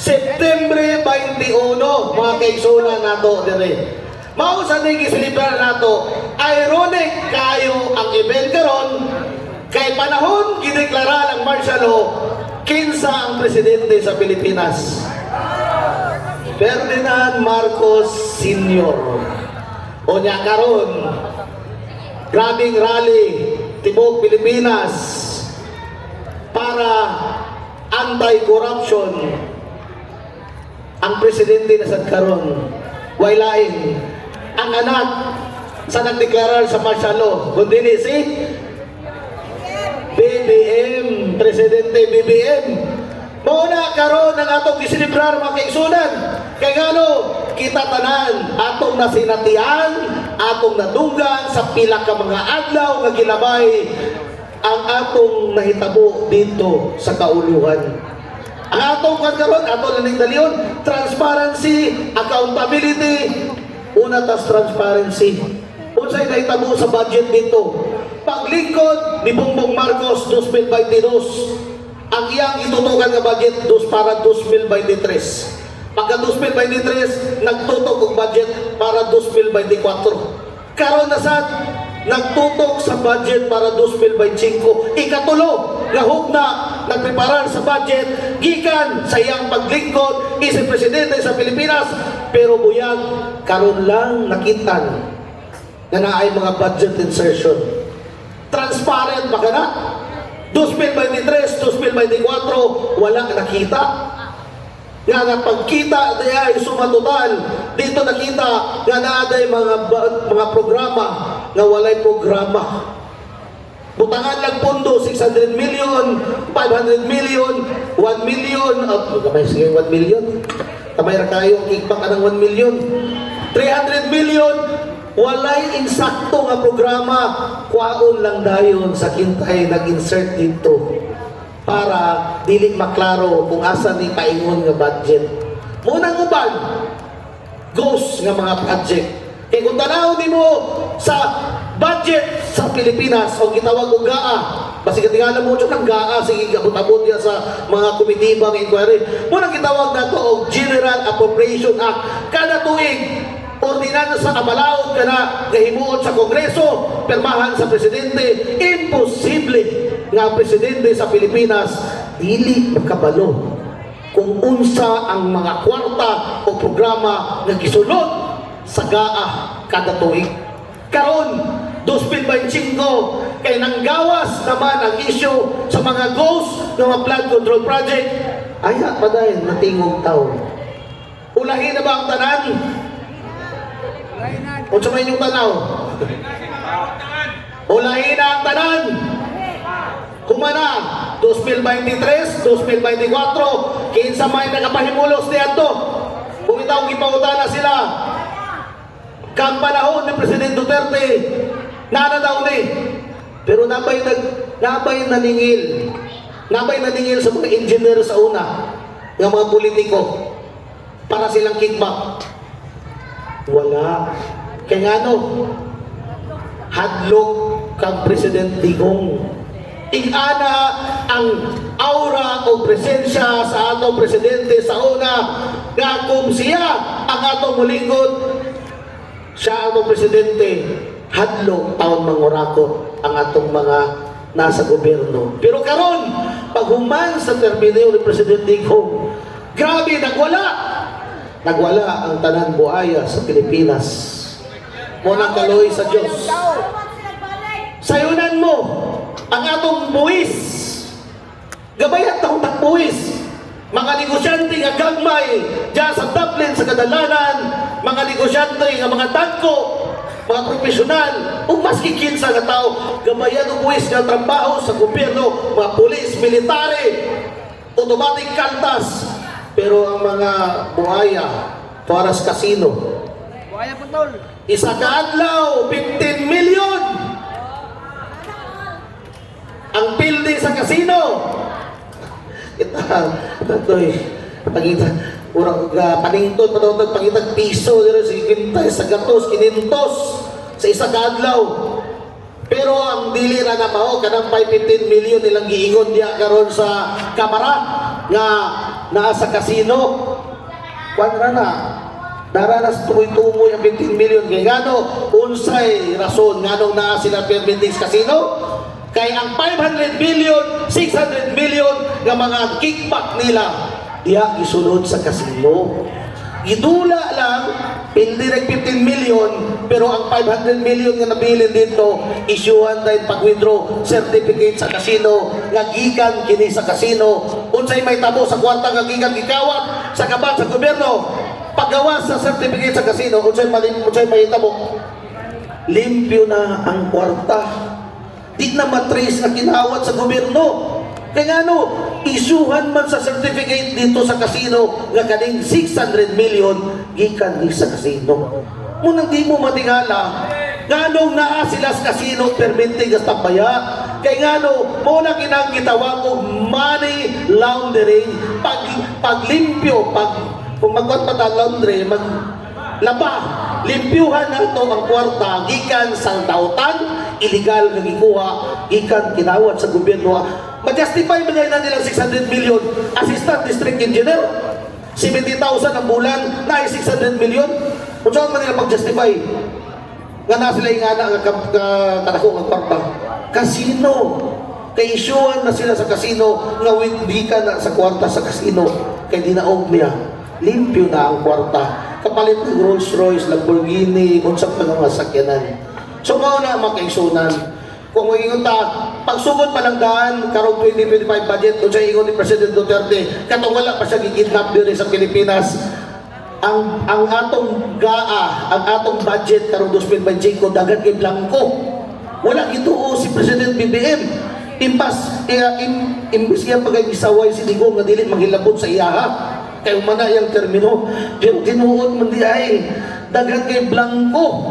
September 21 mga kaigsunan nato dire. Mao sa ning gisilibrar nato, ironic kayo ang event karon kay panahon gideklara ang martial law kinsa ang presidente sa Pilipinas. Ferdinand Marcos Sr. O niya karon grabing rally tibok Pilipinas para anti-corruption ang presidente na sad karon way lain ang anak sa nagdeklarar sa martial law kundi ni si BBM, Presidente BBM. Muna karon ang atong gisilibrar mga kaigsunan kay ngano kita tanan atong nasinatian, atong nadunggan sa pila ka mga adlaw nga gilabay ang atong nahitabo dito sa kauluhan. Ang atong karon atong laning dalion, transparency, accountability, una tas transparency. Unsay nahitabo sa budget dito? Paglingkod ni Bongbong Marcos 2022 ang iyang itutukan nga budget para 2023. Pagka 2023, nagtutok ang budget para 2024. Karon na sad, nagtutok sa budget para 2025. Ikatulo, gahog na nagpreparar sa budget, gikan sa iyang paglingkod, isip presidente sa Pilipinas, pero buyag, karon lang nakitan na naay mga budget insertion. Transparent ba ka na? 2023, 2024, walang nakita. Nga nga pagkita ay sumatotal, dito nakita nga naaday mga programa nga walay programa. Butangan lang pondo, 600 million, 500 million, 1 million, kamay sige 1 million. Kamay ra kayo, kickback ng 1 million. 300 million, walay insakto nga programa, kwaon lang dayon sa kintay nag-insert dito para dili maklaro kung asa ni paingon nga budget. Munang uban, ghost nga mga project. Kaya kung tanaw ni mo sa budget sa Pilipinas o gitawag og GAA, basi katingala mo ng GAA, sige abot-abot niya sa mga komitibang inquiry. Munang gitawag na to og General Appropriation Act. Kada tuig ordinansa sa abalaod ka na gahimuon sa Kongreso, permahan sa Presidente. Imposible nga Presidente sa Pilipinas dili makabalo kung unsa ang mga kwarta o programa nga gisulod sa GAA kada tuig. Karon 2025 kay nanggawas naman ang issue sa mga ghost ng mga flood control project. Aya pa dahil natingog taon. Ulahin na ba ang tanan? O sa may inyong tanaw? Ulahin na ang tanan. Kumana, 2023, 2024, kinsa may nakapahimulos niya to. Kung itaw ipauta na sila, kang panahon ni Presidente Duterte, nana daw ni. Pero nabay naningil sa mga engineer sa una, ng mga politiko, para silang kickback. Wala. Kaya nga no, hadlok kang President Digong. Ingana ang aura o presensya sa atong presidente sa una nga kung siya ang atong mulingkod, siya atong presidente, hadlok taon mangurakot ang atong mga nasa gobyerno. Pero karon, paghuman sa termino ni President Digong, grabe, nagwala ang tanan buaya sa Pilipinas. Munang kaloy sa Diyos. Sayunan mo ang atong buwis. Gabayat taong takbuwis. Mga negosyante nga gagmay diyan sa Dublin, sa Kadalanan, mga negosyante nga mga tagko, mga profesional, o maski kinsa nga tao, gabayan ang buwis nga trabaho sa gobyerno, mga pulis, military, automatic kaltas. Pero ang mga buhaya, para sa kasino, isa kaadlaw, 15 million ang pildi sa kasino. Ito'y pagita, paningtod, pagitag piso, sa gatos, kinintos sa isa kaadlaw. Pero ang dili ra na mao kanang 515 million nilang giingon diya karon sa kamera nga naa sa casino. Kuan ra na. Daranas tumoy-tumoy ang 15 million kay ngano unsay rason nganong naa sila permitting sa casino? Kay ang 500 billion, 600 million nga mga kickback nila diya gisulod sa casino. Gidula lang, hindi nag 15 million, pero ang 500 million nga nabilin dito, isyuhan dahil pag-withdraw certificate sa casino, nga gikan kini sa casino. Unsay may tabo sa kwarta nga gikan gikawat sa kaban sa gobyerno, paggawa sa certificate sa casino, unsay may tabo. Limpyo na ang kwarta. Di na matrace nga kinawat sa gobyerno. Kaya ano, isyuhan man sa certificate dito sa casino nga kaning 600 million gikan ni sa casino. Munang di mo matingala, nganong naa sila sa casino permitting as tambaya. Kay ngano, muna kinang gitawag og money laundering, paglimpyo, kung magkwat pa ta laundry, maglaba, limpyuhan nato ang kwarta gikan sa dautan, illegal nga gikuha, gikan kinawat sa gobyerno. Ma-justify ba na nilang 600 million assistant district engineer? 70,000 ang bulan, na 600 million? Kung saan man nila pag-justify? Nga na sila yung anak nga kadakong ang kwarta. Casino. Kay-issuean na sila sa casino nga hindi ka na sa kwarta sa casino. Kaya dinaog niya. Limpyo na ang kwarta. Kapalit ng Rolls Royce, Lamborghini, unsap na mga sakyanan. So mauna makaisunan. Kung ingon ta, pagsugod pa lang daan, karong 2025 budget, kung siya ingon ni President Duterte, katong wala pa siya gikidnap diri sa Pilipinas, ang atong ang atong budget karong 2025, dagan kay blanco. Wala gituo si President BBM. Imbis niya pag-isaway si Digong nga dili maghilabot sa iyaha. Kay umana yung termino, pero tinuod man di ay, dagan kay blanco,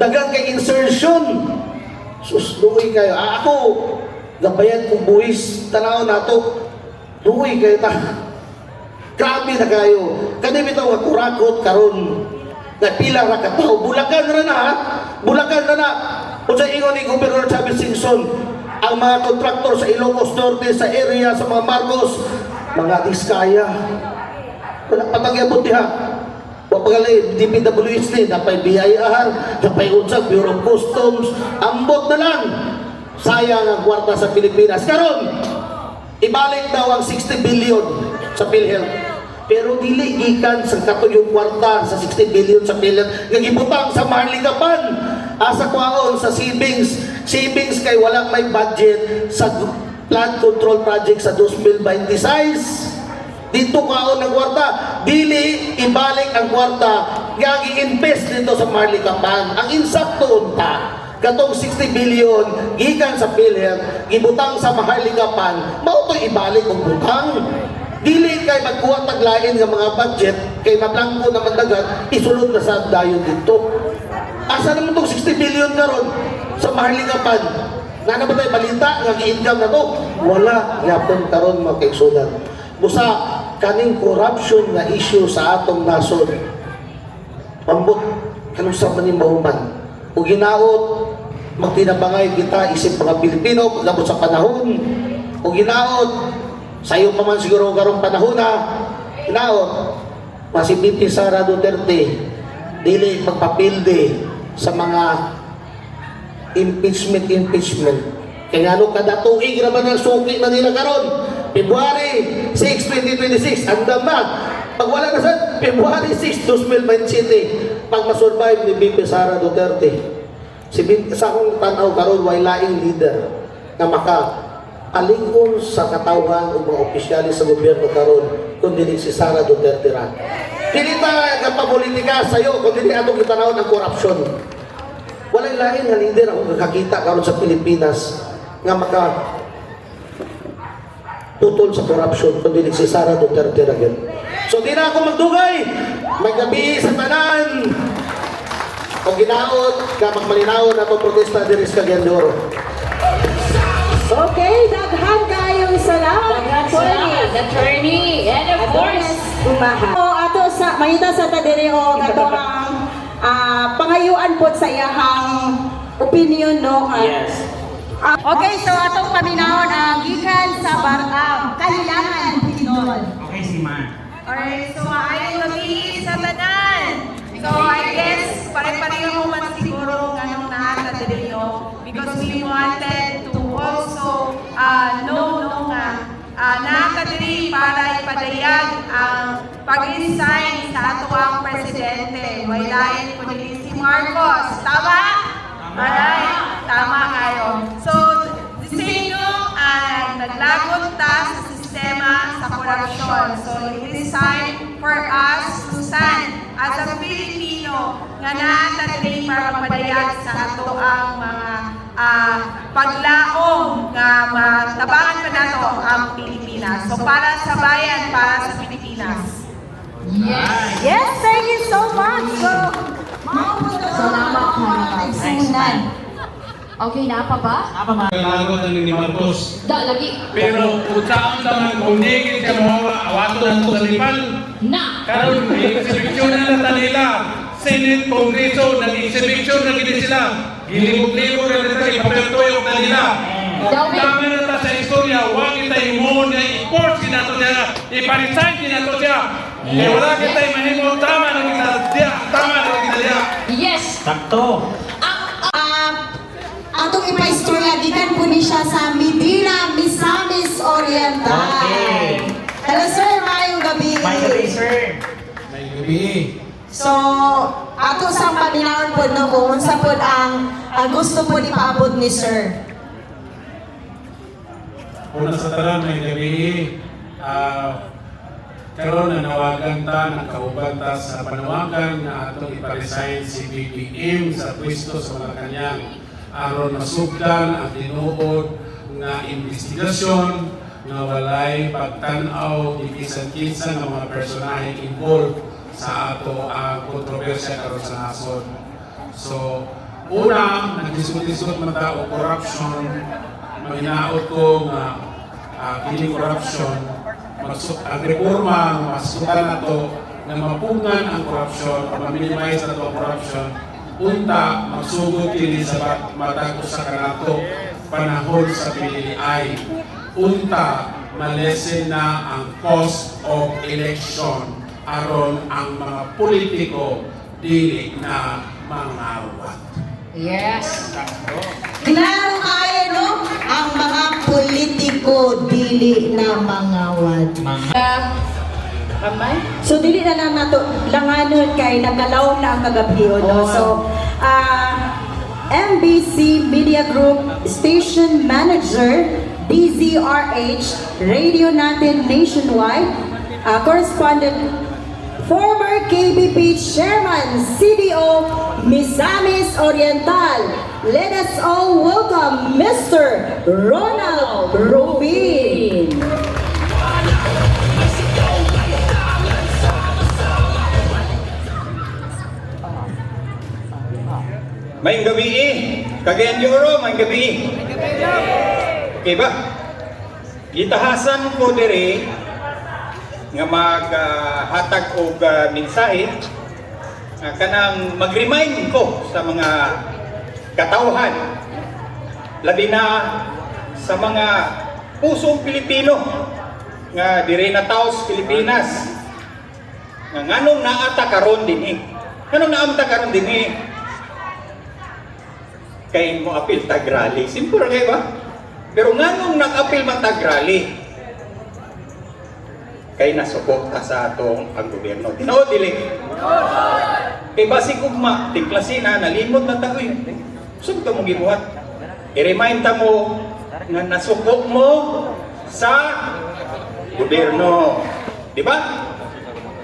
dagan kay insertion. Sus, luoy kayo. Ako, gabayan kong buwis, tanaw na to. Luoy kayo ta. Grabe na kayo. Kani bitaw nga kurakot karon. Na pila ra ka tao. Bulacan ra na ha. Bulacan ra na. Kung sa ingon ni Governor Chavez Singson, ang mga kontraktor sa Ilocos Norte, sa area, sa mga Marcos, mga diskaya. Wala patagyabot diha. Papagalay, DPWH ni, napay BIR, napay unsag, Bureau of Customs, ambot na lang. Sayang ang kwarta sa Pilipinas. Karon, ibalik daw ang 60 billion sa PhilHealth. Pero dili gikan sa katuyong kwarta sa 60 billion sa PhilHealth nga gibutang sa Marligapan. Asa kwaon sa savings kay wala may budget sa plant control project sa 2026. Dito kaon ng kwarta, dili ibalik ang kwarta nga gi-invest dito sa Marlicapan. Ang insakto unta, katong 60 billion gikan sa PhilHealth, gibutang sa Marlicapan, mao to ibalik og butang. Dili kay magkuha taglain nga mga budget kay mablangko naman dagat, isulod na sa dayon dito. Asa naman tong 60 billion karon sa Marlicapan? Nga na ba tayo balita nga gi-income na to? Wala yapon karon mga kaigsunan. Busa kaning corruption nga issue sa atong nasod, pambot kanang sa manimahuman o ginaot magtinabangay kita isip mga Pilipino paglabot sa panahon o ginaot sayo pa man siguro karong panahon na ginaot si VP Sara Duterte dili magpapilde sa mga impeachment kaya ano kada tuig naman ang suki na nila karon February 6, 2026, andam na. Pag wala na sa February 6, 2027, pag masurvive ni VP Sara Duterte, sa akong tanaw karon way laing leader na maka-alingon sa katawhan ng mga opisyalis sa gobyerno karon kundi si Sara Duterte ra. Dili ta nagpapolitika sayo kundi atong gitanawon ang korupsyon. Walay lain nga leader ako kakita karon sa Pilipinas nga maka tutol sa corruption kundi si Sara Duterte ra gyud. So di na ako magdugay. May gabi sa tanan. O ginaot ka magmalinawon ato protesta diri sa Cagayan de Oro. Okay, daghan kayong salamat. Attorney, and of course, Umaha. O ato sa mayuta sa tadiri o ato ang pangayuan po sa iyahang opinion, no? Yes. Okay, so atong paminahon ang gikan sa Kahilangan Bukidnon. Okay, si Ma. Alright, so maayong gabi sa tanan. So I guess pare-pareho man siguro ganong nakakadalino because we wanted to also know nga nakakadali para ipadayag ang pag-resign sa ato ang presidente. May lain po nila si Marcos. Tama? Alright, tama kayo. So, sa inyo ay naglagot ta sa sistema sa korupsyon. So, it is time for us to stand as a Filipino nga nakakadali para mapadayag sa ato ang mga paglaong nga matabangan pa nato ang Pilipinas. So, para sa bayan, para sa Pilipinas. Yes, thank you so much. Salamat po. Okay na pa ba? Kailangan na ni Marcos. Da, lagi. Pero utaon naman kung di siya mawawa, awato na ito sa Nepal. Na! Karon may exhibition na nila. Senate, Kongreso, nag-exhibition na gini sila. Gilibog-libog na nila, ipapagtuyok na nila. Tama na ta sa istorya, huwag kita himon na i-force kinato siya, iparisign kinato siya. Kaya wala kita mahimon, tama na kita siya, tama na kita siya. Yes! Sakto. Atong ipa-istorya, gikan po ni siya sa Medina, Misamis Oriental. Okay. Hello sir, mayong gabi. May gabi, sir. May gabi. So, ato sa paminahon po no, kung unsa po ang gusto po ni paabot ni sir. Una sa tanan, may gabi. Karon nanawagan ta, nagkauban ta sa panawagan na atong iparesign si BBM sa pwesto sa Malacanang aron masugdan ang tinuod nga investigasyon nga walay pagtan-aw di bisan-kinsa nga mga personahe involved sa ato ang kontrobersya karon sa nasod. So, una, nagdisut-disut man ta o corruption, mahinaot ko nga kining corruption, ang reforma nga masukan na to na mapungan ang corruption o ma-minimize na to ang corruption. Unta, magsugod kini sa matag usa ka nato panahon sa PDI. Unta, malesen na ang cost of election aron ang mga politiko dili na mangawat. Yes! Klaro kayo, no? Ang mga politiko dili na mangawad. So dili na lang nato langanon kay nagalaw na ang kagabi no. So MBC Media Group Station Manager DZRH Radio natin nationwide correspondent former KBP Chairman CDO Misamis Oriental. Let us all welcome Mr. Ronald Rubin. May gabi Cagayan de Oro, may gabi. Okay ba? Gitahasan ko dire nga maghatag og mensahe kanang mag-remind ko sa mga katawhan labi na sa mga pusong Pilipino nga dire na taos Pilipinas nga nganong naata karon dinhi. Nganong naamta karon dinhi? Kay mo apil tagrali. Simpuro kayo ba? Pero nganong nag-apil man tagrali? Kay nasupok ka sa atong ang gobyerno. Tinood dili. Kay basig ugma, tiklasin na, nalimot na tayo. Saan ka mong gibuhat? I-remind ta mo na nasupok mo sa gobyerno. Di ba?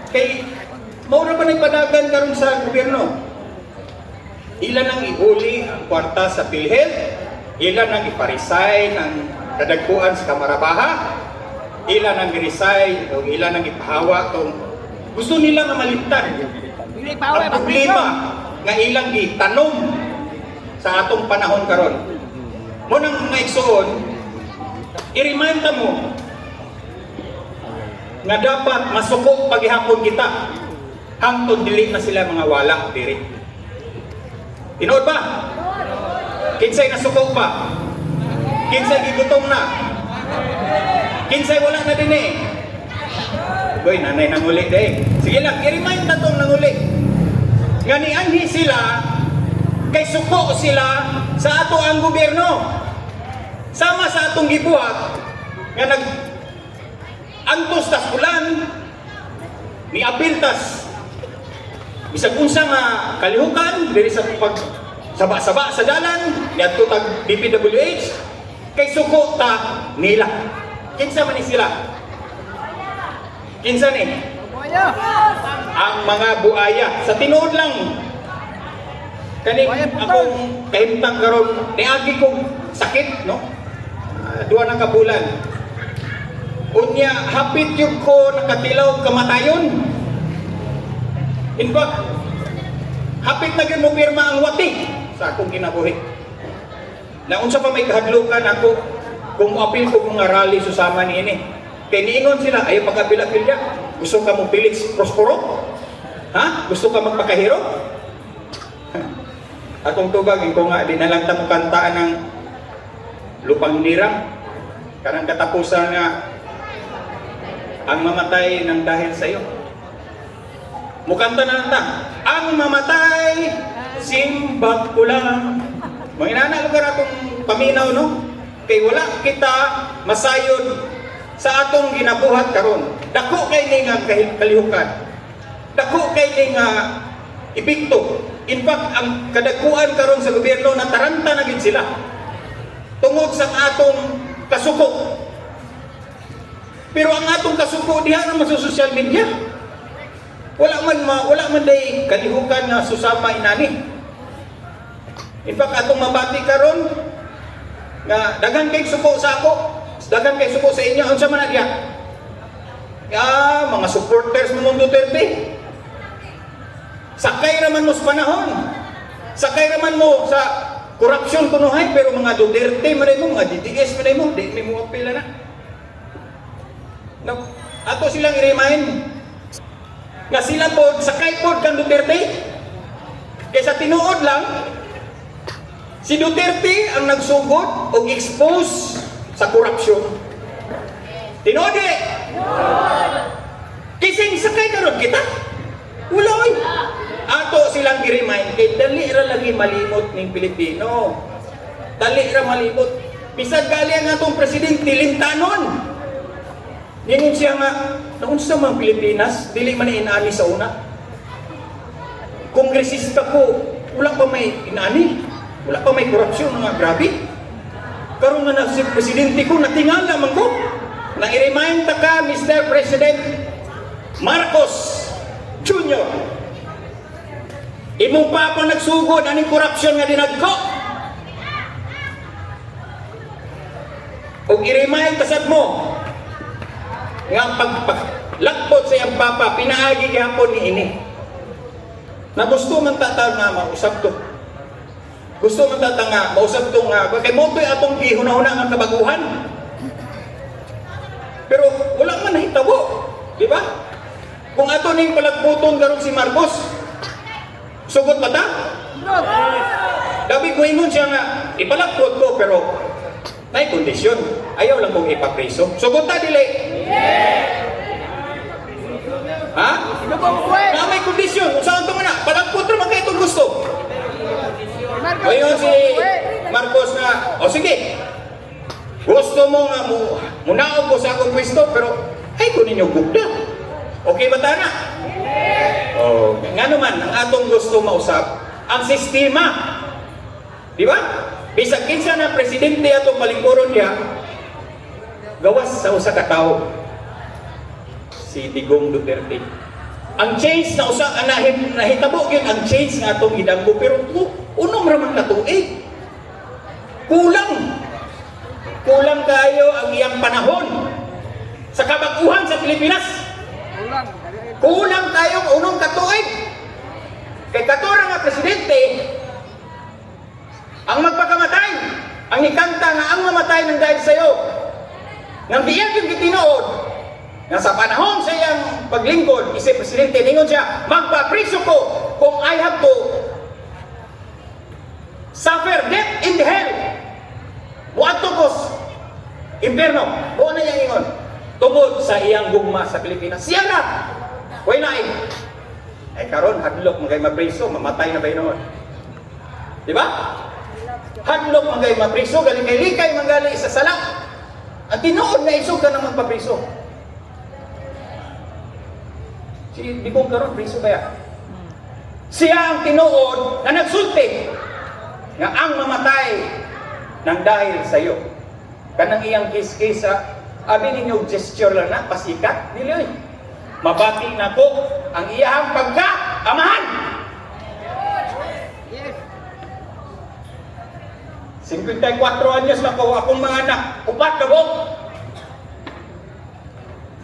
Kay maura pa nagpadagan karon sa gobyerno. Ilan ang ihuli ang kwarta sa PhilHealth, ilan ang iparesign ang kadagpuan sa Kamarabaha, ilan ang i-resign o ilan ang ipahawa kung gusto nila nga malimtan. Ang problema nga ilang gitanong sa atong panahon karon. Mo nang naigsuon, i-remind mo nga dapat masukok paghihapon kita hangtod dili na sila mga wala diri. Tinood ba? Kinsay nasuko pa? Kinsay gigutom na? Kinsay wala na din eh? Boy, nanay nanguli day. Sige lang, i-remind na itong nanguli. Nga nianhi sila, kay suko sila sa ato ang gobyerno. Sama sa atong gibuhat, nga antos tas ulan, ni apiltas. Bisag unsa nga kalihukan, diri sa pag saba-saba sa dalan, niadto tag DPWH, kay suko ta nila. Kinsa man ni sila? Kinsa ni? Ang mga buaya. Sa tinuod lang, kaning akong kahimtang karon niagi kong sakit, no? Duha na kabulan. Unya, hapit yung ko nakatilaw kamatayon. In fact, hapit na mo pirma ang wati sa akong kinabuhi. Na unsa pa may kahadlukan ako kung apil ko mga rally susama ni ini. Kay niingon sila, ayaw pag-apil-apil niya. Gusto ka mong Felix Prospero? Ha? Gusto ka magpakahiro? Atong tubag, ko nga, di na lang ta mo kantaan ng lupang nirang. Karang katapusan nga, ang mamatay ng dahil sa iyo. Mukanta na lang ta. Ang mamatay, simbag ko lang. Mga inana, lugar atong paminaw, no? Kay wala kita masayod sa atong ginabuhat karon. Dako kay ni nga kalihukan. Dako kay ni nga epekto. In fact, ang kadakuan karon sa gobyerno nataranta na gid sila. Tungod sa atong kasuko. Pero ang atong kasuko diha naman sa social media. Wala man day kalihukan nga susama inani. In fact, atong mabati karon nga daghan kay suko sa ako, daghan kay suko sa inyo, unsa man na diha? Mga supporters mo ng Duterte. Sakay raman mo sa panahon. Sakay raman mo sa korupsyon kunuhay, pero mga Duterte man mo, mga DDS man mo, di mo apila na. Ato silang i-remind nga sila po, sakay po kang Duterte. Kaysa tinuod lang, si Duterte ang nagsugod o expose sa korupsyon. Tinuod eh! Kising sakay karon kita? Wala oy. Ato silang i-remind kay dali ra lagi malimot ning Pilipino. Dali ra malimot. Bisag gali ang atong presidente lintanon. Ningon siya nga, naunsa man Pilipinas, dili man inani sa una. Kongresista ko, wala pa may inani. Wala pa may korupsyon nga grabe. Karon nga si presidente ko natingala man ko. Nang i-remind ta ka, Mr. President Marcos Jr. Imong papa nagsugod aning korupsyon nga dinagko. Og i-remind kasad mo nga pagpaglakbot sa iyang papa, pinaagi gihapon ni ini. Na gusto man tata nga mausap to. Gusto man tata nga mausap to nga, kay motoy atong gihuna-huna nga kabaguhan. Pero wala man nahitabo, di ba? Kung ato ning palagputon karon si Marcos, sugot ba ta? Dabi ko ingon siya nga, ipalagpot ko pero may kondisyon. Ayaw lang kong ipapreso. Sugot ta dili? Ha? Na may kondisyon. Kung saan ito na? Palagpot naman kayo itong gusto. Ngayon si Marcos na, o sige, gusto mo nga munaog ko sa akong pwesto, pero ay ko ninyo gugda. Okay ba tana? O, nga naman, ang atong gusto mausap, ang sistema. Di ba? Bisag kinsa na presidente atong palingkuron niya, gawas sa usa ka tawo, si Digong Duterte. Ang change na usa nahitabo gyud ang change nga atong gidanggo, pero unom ra man katuig. Kulang kayo ang iyang panahon sa kabaguhan sa Pilipinas. Kulang tayo unong katuig. Kay katura nga presidente ang magpakamatay, ang ikanta nga ang mamatay ng dahil sa'yo. Nang diyan yung gitinuod, na sa panahon sa iyang paglingkod, isip presidente, ningon siya, magpapriso ko kung I have to suffer death in the hell. Muadto kos impierno. Buo na yang ingon. Tungod sa iyang gugma sa Pilipinas. Siya na. Way na ay karon hadlok magay mapriso, mamatay na ba noon? Di ba? Hadlok magay mapriso, galing kay likay manggali sa sala. Ang tinuod na isog ka nang magpapriso. Si Digong karon priso ba yan? Siya ang tinuod na nagsulti nga ang mamatay nang dahil sa iyo. Kanang iyang kiss-kiss abi ninyo gesture lang na pasikat nila. Mabati na ko ang iyang pagka-amahan. 54 anyos na ko akong mga anak, upat ka buok.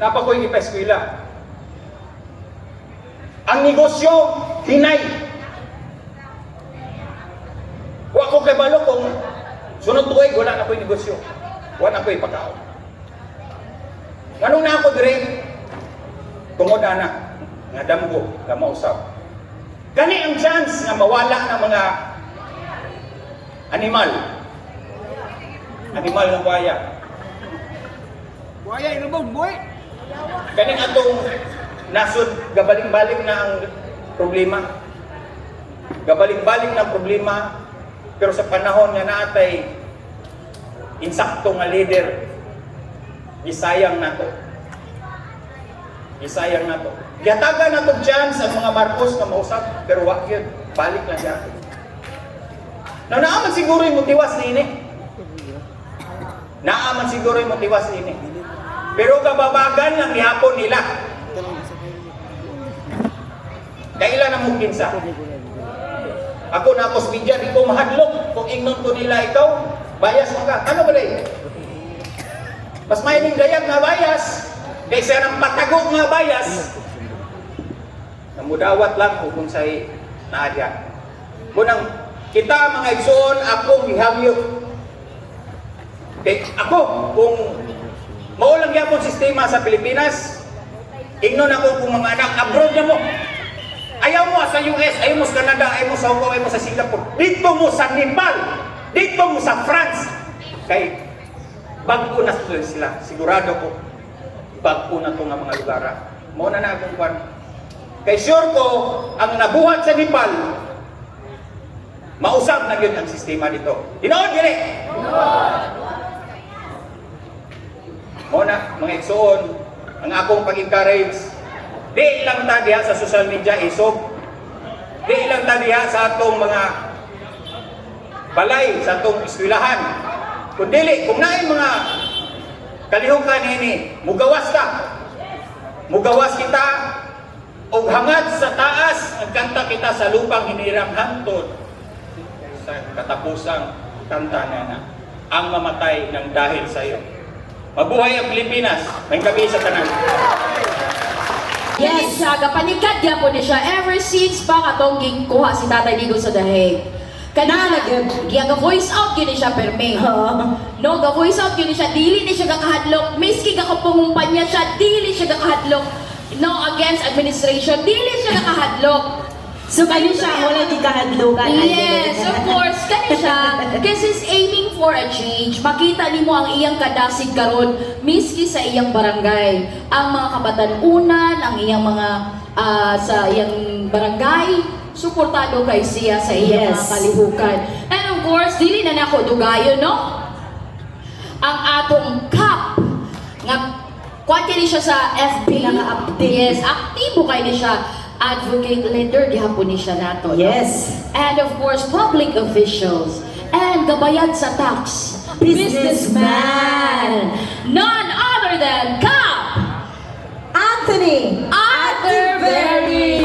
Napa ko'y ipa-eskwela. Ang negosyo, hinay. Wa ko kay balo kung sunod tuig, wala na ko'y negosyo. Wala na ko'y pagkaon. Ganun na ako dire, tungod anak, nga damgo, nga mausap. Gani ang chance nga mawala ng mga animal ng buhaya. Buhaya, ilubog, buhay! Kani atong nasud, gabaling-balik na ang problema. Gabaling-balik na ang problema, pero sa panahon nga naatay insakto nga leader, isayang nato. Isayang nato. Gatagan nato chance ang mga Marcos na mausap, pero wag yun. Balik lang siya. Naaman siguro yung motiwas ni ini. Naaman siguro yung motiwas ni ini. Pero kababagan lang ihapon nila. Kailan ang mukinsa? Ako na ako sa media, di ko mahadlok. Kung ingnon ko nila ikaw, bias mo ka. Ano ba rin? Mas may ning gayag nga bias. Kaysa ng patago nga bias. Namudawat lang kung sa'y naadya. Munang kita mga igsoon, akong ihamyo. Okay, ako, kung maulang yapon sistema sa Pilipinas, ingnon ako kung mga anak, abroad na mo. Ayaw mo sa US, ayaw mo sa Canada, ayaw mo sa Hong Kong, ayaw mo sa Singapore. Dito mo sa Nepal, dito mo sa France. Kay bago na sila, sigurado ko, bago na ito nga mga lugar. Muna na akong kwan. Kay sure ko, ang nabuhat sa Nepal, mausap na yun ang sistema dito. Dinood, gini! Muna, mga igsoon, ang akong pag-encourage, di lang ta diha sa social media isog. Di lang ta diha sa atong mga balay, sa atong eskwelahan. Kung dili, kung naay mga kalihukan ini, mugawas ta. Mugawas kita og hangad sa taas, ang kanta kita sa lupang hinirang hantod sa katapusang kanta na ang mamatay ng dahil sa iyo. Mabuhay ang Pilipinas. May gabi sa tanan. Yes, gapanikat niya po niya siya ever since pa katong kuha si Tatay Digong sa dahig. Kanina, ga-voice out yun siya perme. No, ga-voice out yun siya, dili ni siya kakahadlok. Miski kakapungumpanya siya, dili siya kakahadlok. No, against administration, dili siya kakahadlok. So kani siya, wala di kahadlokan. Yes, of course, kani siya. Kasi is aiming for a change. Makita ni mo ang iyang kadasig karon miski sa iyang barangay. Ang mga kabatanunan, ang iyang mga sa iyang barangay, suportado kay siya sa iyang mga kalihukan. And of course, dili na nako dugayon, no? Ang atong CAP nga kuan kini siya sa FB nga update. Yes, aktibo kay ni siya. Advocate leader, gihapon ni siya nato. Yes. No? And of course, public officials. And gabayad sa tax. Businessman. None other than Cap Anthony Atterbury.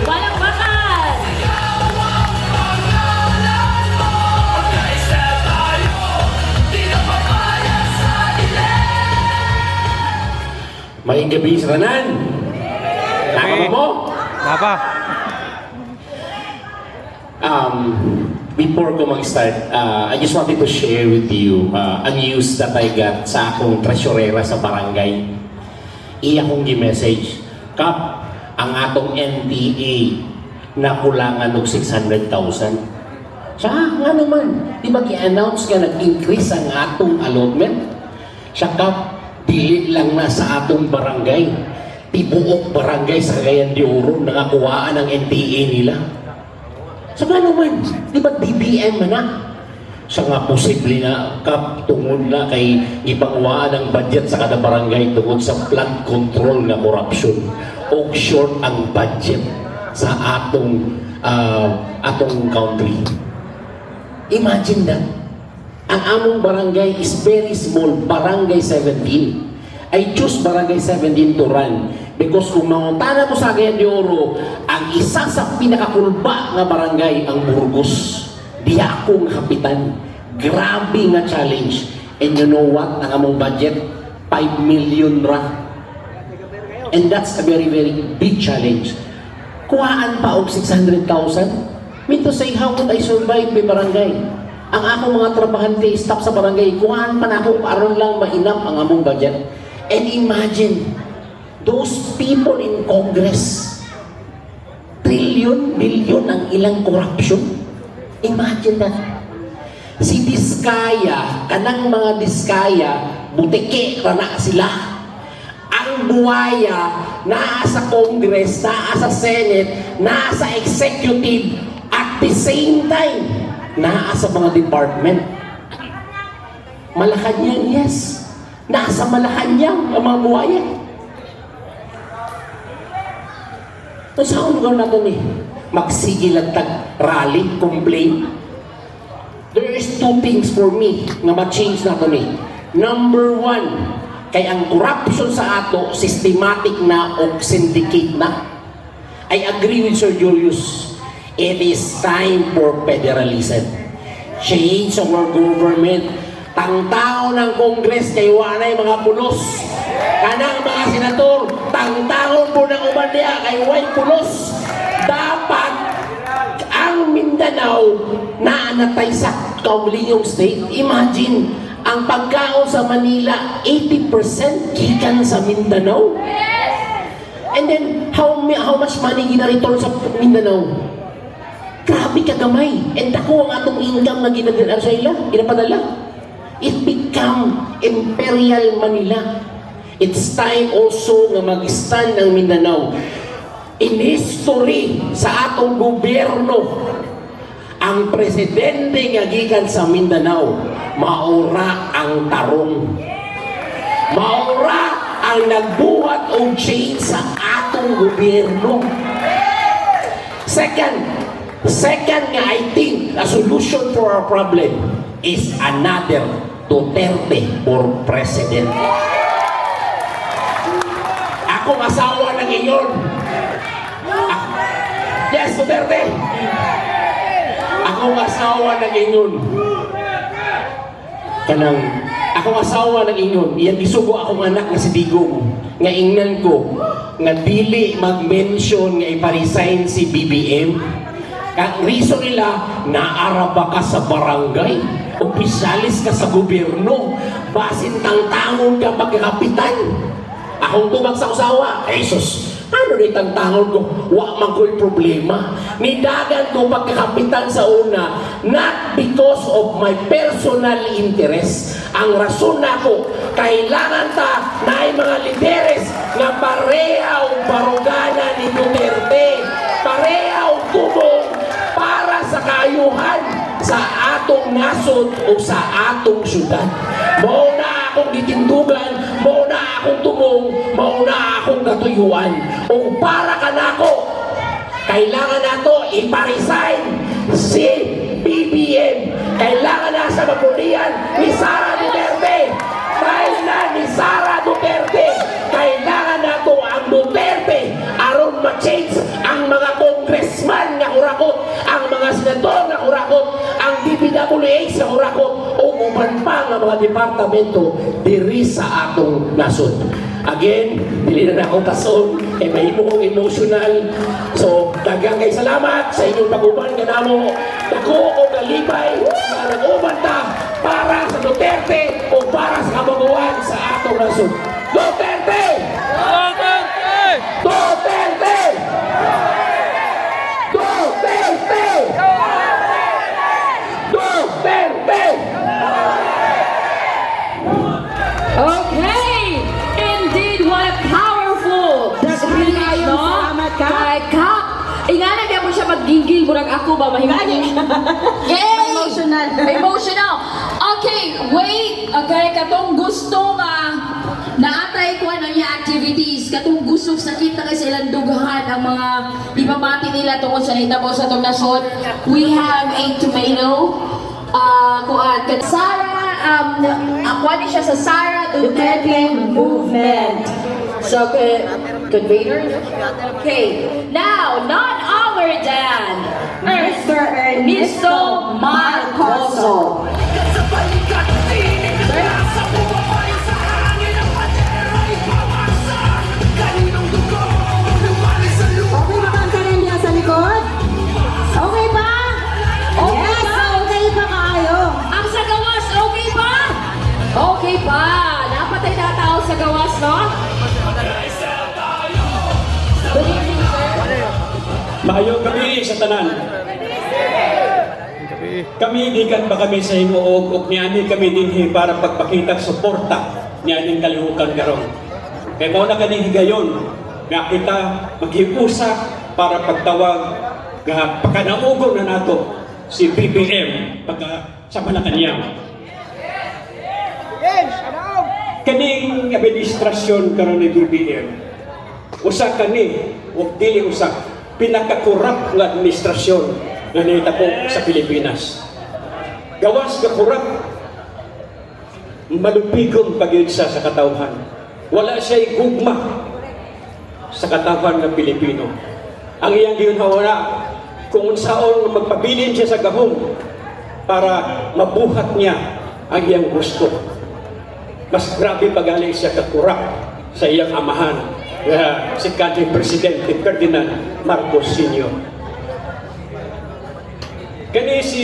Palakpakan! Maing gabi sa tanan. Nakama mo? Napa? Before ko mag-start, I just wanted to share with you a news that I got sa akong tresurera sa barangay. Iya kong gi-message, Kap, ang atong NPA na kulangan og 600,000. Siya nga naman, di ba i-announce nga nag-increase ang atong allotment? Siya ka, dili lang na sa atong barangay. Tibuok barangay sa Cagayan de Oro, nangakuhaan ng NTA nila. Sa nga naman, di ba DBM na? Sa nga posible na tungod na kay ipanguhaan ng budget sa kada barangay tungod sa flood control na corruption o short ang budget sa atong country. Imagine that. Ang among barangay is very small, barangay 17. I choose barangay 17 to run because kung mangutana mo sa Cagayan de Oro, ang isa sa pinakakulba nga barangay ang Burgos. Di akong kapitan. Grabe nga challenge. And you know what? Ang among budget, 5 million ra. And that's a very, very big challenge. Kuhaan pa og 600,000? Mean to say, how would I survive may barangay? Ang akong mga trabahante, staff sa barangay, kuhaan pa na ako, aron lang mainap ang among budget. And imagine, those people in Congress, trillion, billion ang ilang corruption. Imagine that. Si Diskaya, kanang mga Diskaya, butike rana sila. Ang buwaya, naa sa Congress, naa sa Senate, naa sa Executive, at the same time, naa sa mga department. Malacanang, yes. Nasa Malacanang ang mga buwaya. So, saan lugar na ito eh? Magsigil at rally, complain. There is two things for me na ma-change na ito eh. Number one, kay ang corruption sa ato, systematic na o syndicate na. I agree with Sir Julius. It is time for federalism. Change our government. Tangtao ng Congress kay wanay mga pulos. Kanang mga senador, tangtaon po ng umandiya kay way pulos. Dapat ang Mindanao na anatay sa Kauliyong State. Imagine, ang pagkaon sa Manila, 80% gikan sa Mindanao. And then, how much money gina-return sa Mindanao? Grabe kagamay. And ako ang atong income na ginadala sa ila, ginapadala. It become Imperial Manila. It's time also na mag-stand ang Mindanao. In history sa atong gobyerno, ang presidente nga gikan sa Mindanao, maura ang tarong. Maura ang nagbuhat og change sa atong gobyerno. Second nga, I think, a solution for our problem is another Duterte for president. Akong asawa ng iyon. Yes, Duterte. Akong asawa ng iyon. Akong asawa ng iyon. Iyan gisugo akong anak na si Digong. Nga ingnan ko, nga dili mag-mention nga iparesign si BBM. Ang reason nila, naaraba ka sa barangay, opisyalis ka sa gobyerno, basin tangtangon ka pagkakapitan. Akong tubag sa usawa, Jesus, ano rin tangtangon ko? Wa man ko'y problema. Nidagan ko pagkakapitan sa una, not because of my personal interest. Ang rason ako, kailangan ta na ay mga lideres na pareha o barugana ni Duterte, pareha o tumong para sa kaayuhan sa atong nasod o sa atong syudad. Mao na akong gitindugan, mao na akong tumong, mao na akong katuyuan. O para ka nako, kailangan nato iparesign si BBM. Kailangan na sa mapulian ni Sara Duterte. Dahil na ni Sara Duterte, kailangan nato ang Duterte aron ma-change ang mga congressman nga hurakot, ang mga senador nga hurakot, ang DPWH nga hurakot, o uban pa nga mga departamento diri sa atong nasod. Again, dili na ako tason, kay mahimo kong emotional. So, daghang kay salamat sa inyong pag-uban nga namo. Dako o galibay na nag-uban ta para sa Duterte o para sa kabaguan sa atong nasod. Duterte! Duterte! Duterte! Duterte! inggil, murag ako ba, mahimong. Yay! Emotional. Emotional. Okay, wait. Okay, katong gusto nga naatay ko ano niya activities. Katong gusto sakit na kasi ilang dughan ang mga ibabati nila tungkol sa hitabo sa itong nasod. We have a tomato. Sarah, kuha niya siya sa Sarah Duterte Movement. So, convener? Okay. Now, none other than Mr. Ernesto Marcoso. Okay ba ang kanan niya sa likod? Okay ba? Okay Yes, ba? okay pa kayo. Ang sa gawas, okay pa? Okay pa. Napatay na tao sa gawas, no? Good evening, sir. Maayong gabi sa tanan. Kami gikan ba kami sa himuog ug niani kami dinhi para pagpakita suporta nianing kalihukan karon. Kay mao na kani higayon nga kita maghiusa para pagtawag nga pakanaugon na nato si BBM pagka sa Malacañang. Kaning administrasyon karon ni BBM usa kani ug dili usa pinakakurap nga administrasyon nga nahitabo sa Pilipinas. Gawas ka kurap, malupigong pagyud sa katawhan. Wala siya'y gugma sa katawhan ng Pilipino. Ang iyang ginhawa kung unsaon magpabilin siya sa gahong para mabuhat niya ang iyang gusto. Mas grabe pagaling siya kakurap sa iyang amahan si Country President Ferdinand Marcos Sr. Kani si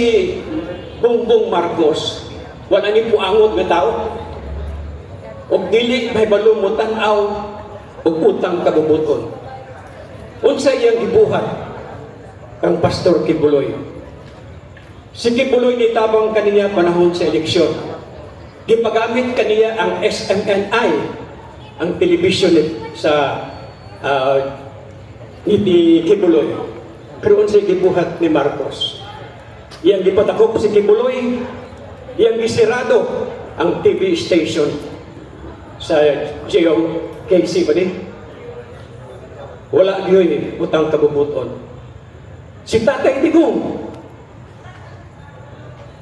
Bongbong Marcos, wala ni puangot nga tao. Og dili may balumutan aw og utang kabubuton. Unsa iyang gibuhat kang Pastor Kibuloy. Si Kibuloy ni tabang kaniya panahon sa eleksyon. Gipagamit kaniya ang SMNI, ang television sa ni Kibuloy. Pero unsay gibuhat ni Marcos. Yang gipatakop si Kibuloy, yang gisirado ang TV station sa GOKC ba din? Wala yun utang kabubuton. Si Tatay Digong,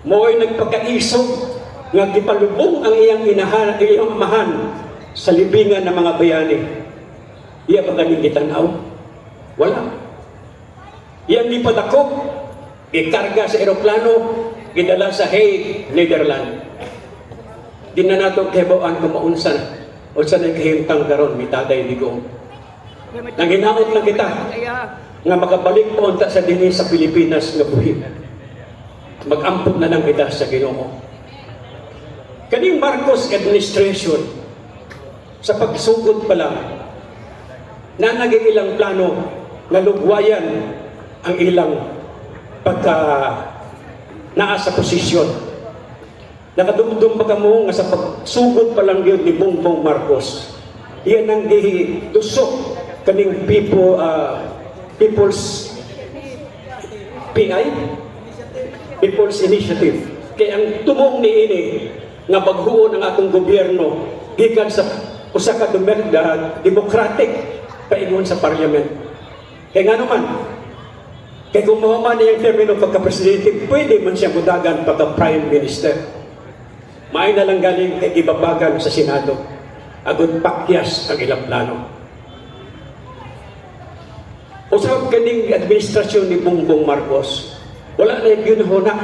mo'y nagpagkaisog nga gipalubong ang iyang iyang amahan sa libingan ng mga bayani. Iya ba kaning gitanaw? Wala. Iyang gipatakop, ikarga sa eroplano, gidala sa Hague, Netherlands. Di na nato kebawaan kung maunsan. Unsa na kahimtang karon mi Tatay Digong. Nanginaot lang kita nga makabalik po unta sa dinhi sa Pilipinas nga buhi. Mag-ampot na lang kita sa Ginoo. Kaning Marcos administration sa pagsugod pa lang na naging ilang plano na lugwayan ang ilang pagka naa sa posisyon. Nakadumdum ba kamo nga sa pagsugod pa lang yun ni Bongbong Marcos, iyan ang gitusok kaning People's PI? People's Initiative. Kaya ang tumong ni ini nga baghuon ang atong gobyerno gikan sa usa ka democratic paingon sa parliament. Kaya nga naman, kaya kung mahuman niya yung termino pagka-presidente, pwede man siya mudagan pagka-prime minister. May na lang galing kay ibabagan sa Senado. Agad pakyas ang ilang plano. Usap kaning administrasyon ni Bongbong Marcos, wala na yung ginhuna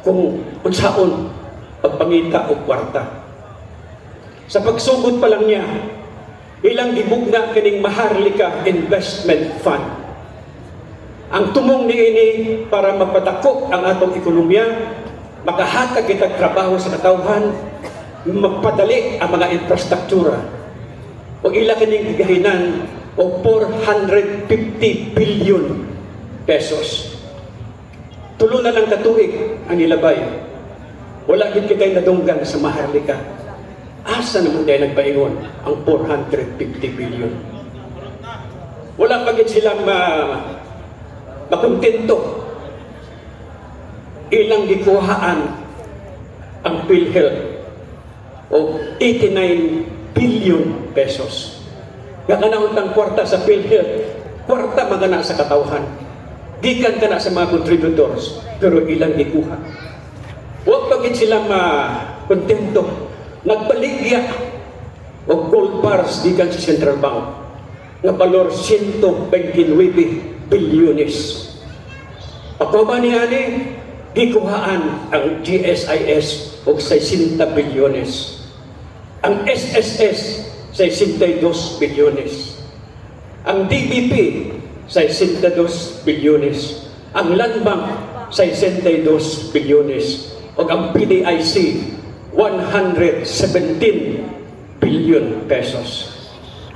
kung unsaon pagpangita o kwarta. Sa pagsugod pa lang niya, ilang gibugna kaning Maharlika Investment Fund. Ang tumong niini para mapatakop ang atong ekonomiya, makahatag kitag trabaho sa katawhan, magpadali ang mga infrastruktura. O ila kaning gigahinan o 450 billion pesos. Tulo na lang katuig ang ilabay. Wala gid kitay nadunggan sa Maharlika. Asa naman tayo nagpaingon ang 450 billion? Wala pa gid sila makontento. Ilang gikuhaan ang PhilHealth o 89 billion pesos. Gakanaon tang kwarta sa PhilHealth, kwarta magana sa katawhan. Gikan ka na sa mga contributors, pero ilang gikuha. Huwag pagit sila makontento. Nagbaligya o gold bars gikan sa Central Bank nga valor 129 bilyones. Ako ba ni ani? Gikuhaan ang GSIS o 60 bilyones. Ang SSS 62 bilyones. Ang DBP 62 bilyones. Ang Land Bank 62 bilyones. O ang PDIC 117 billion pesos.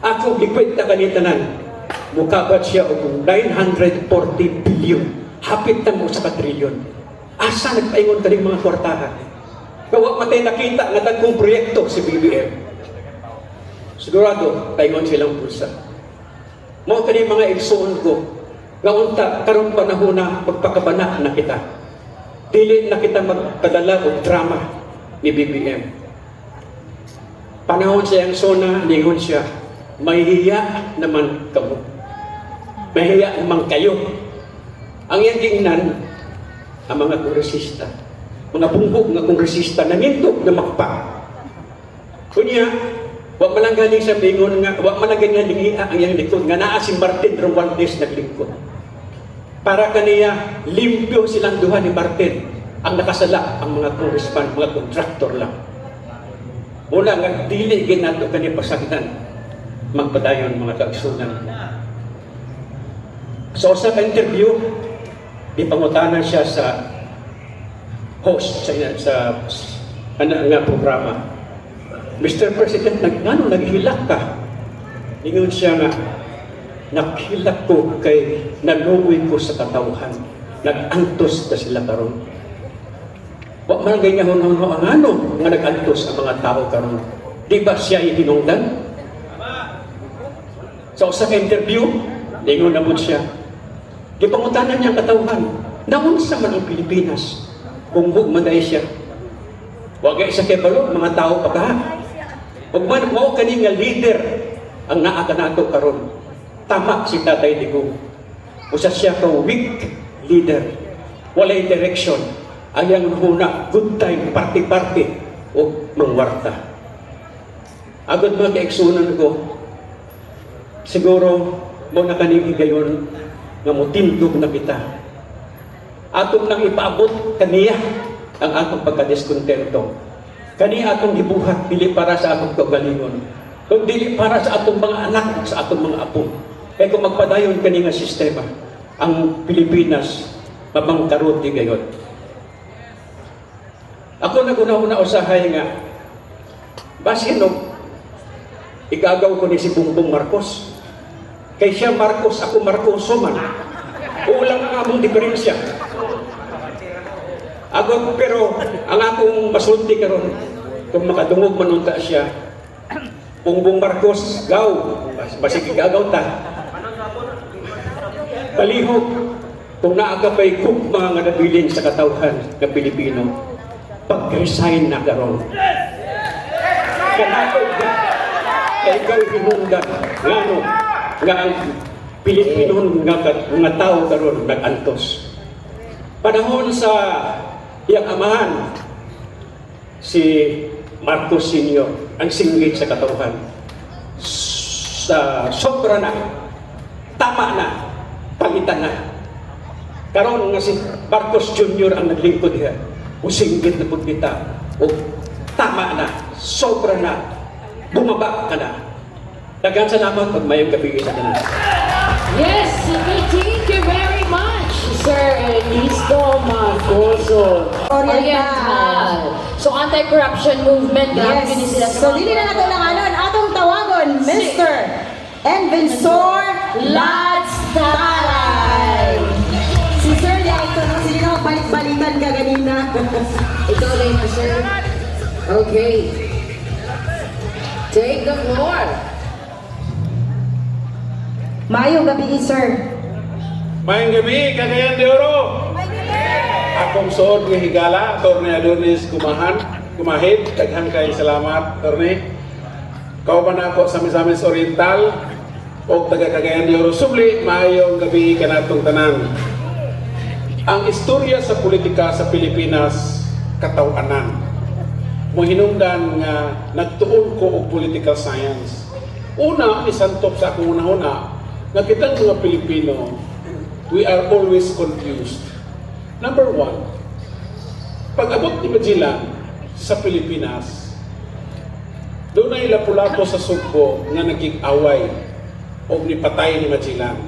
Ako gikwenta kanitanan, mukabat siya og 940 billion. Hapit na mo sa katrilyon. Asa nagpaingon kaning mga kwartahan? Kawa matay nakita nga dagkong proyekto si BBM. Sigurado, paingon silang pulsa. Mao kaning mga igsoon ko, nga unta, karon panahon na magpakabana na kita. Dili na kita magpadala og drama ni BBM. Panahon sa iyang sona, lingon siya, mahihiya naman kamo. Mahihiya naman kayo. Ang iyang giingnan, ang mga kongresista, mga bungbog nga kongresista na nindog na makpa. Kunya, wag man lang galing sa bingon nga, wag man lang ganyan lingia ang iyang likod, nga naa si Martin Romualdez naglingkod. Para kaniya, limpyo silang duha ni Martin, ang nakasala ang mga congressman, mga contractor lang. Una nga, dili ginato kaniya pasakitan, magpadayon mga kaagsunan. So sa interview, di pangutanan siya sa host sa nga programa. Mr. President, naghilak ka. Ingon siya nga, naghilak ko kay naluwi ko sa katawhan. Nag-antos na sila karon. Wa man ganyan ang ano nga nag-antos ang mga tao karon. Di ba siya itinungdan? So sa interview, ingon na mo siya, di pangutanan niya ang katawhan. Naunsa man ang Pilipinas? Bungbog man dahil siya. Wag isa kay balo, mga tao pa ka. Huwag man mo kani nga leader ang naaka nato karon. Tama si Tatay Digong. Usa siya ka weak leader. Walay direction. Ayang huna, good time, party-party o mangwarta. Agad mga kaigsunan ko, siguro mo na kaning igayon nga motindog na kita. Atong nang ipaabot kaniya ang atong pagkadiscontento. Kaniya atong gibuhat dili para sa atong kaugalingon, kundi dili para sa atong mga anak, sa atong mga apo. Kaya kung magpadayon kani nga sistema, ang Pilipinas mabangkarot di gayon. Ako naguna-una usahay nga basin og igagaw ko ni si Bongbong Marcos. Kay siya Marcos, ako Marcoso man. Ulang ang among diferensya. Ako pero ang akong masulti karon kung makadungog manunta siya, Bongbong Marcos, gaw, basig igagaw ta. Palihog kung naagapay kugma nga nabilin sa katawhan ng Pilipino, pag-resign na karon. Kanato kay ikaw hinungdan ngano nga ang Pilipino nga tao karon nag-antos. Panahon sa iyang amahan, si Marcos Sr., ang singgit sa katawhan, sa sobra na, tama na, palitan na. Karon nga si Marcos Jr. ang naglingkod niya, o singgit na po kita, o tama na, sobra na, bumaba ka na. Daghang salamat pag mayong gabi sa kanan. Yes, thank you very much, Sir Listo Marcoso. Oriental. So, anti-corruption movement, grabe ni sila sa So, dili na nato lang anon. Atong tawagon, Mr. Envensor Lads Taray. Si Sir, ito na sila na balik-balikan ka ganina. Ito rin, Sir. Okay. Take the floor. Maayong gabi, Sir. Maayong gabi, Cagayan de Oro. Akong suod nga higala, Torne Adonis Kumahid. Daghan kay salamat, Torne. Kauban ako sa Misamis Oriental o taga Cagayan de Oro. Subli, maayong gabi kanatong tanan. Ang istorya sa politika sa Pilipinas, katawanan. Mohinungdan nga nagtuon ko og political science. Una, isantop sa akong una-una, nga kitang mga Pilipino, we are always confused. Number one, pag-abot ni Magellan sa Pilipinas, doon ay lapu-lapu sa Sugbo nga naging-away o nipatay ni Magellan.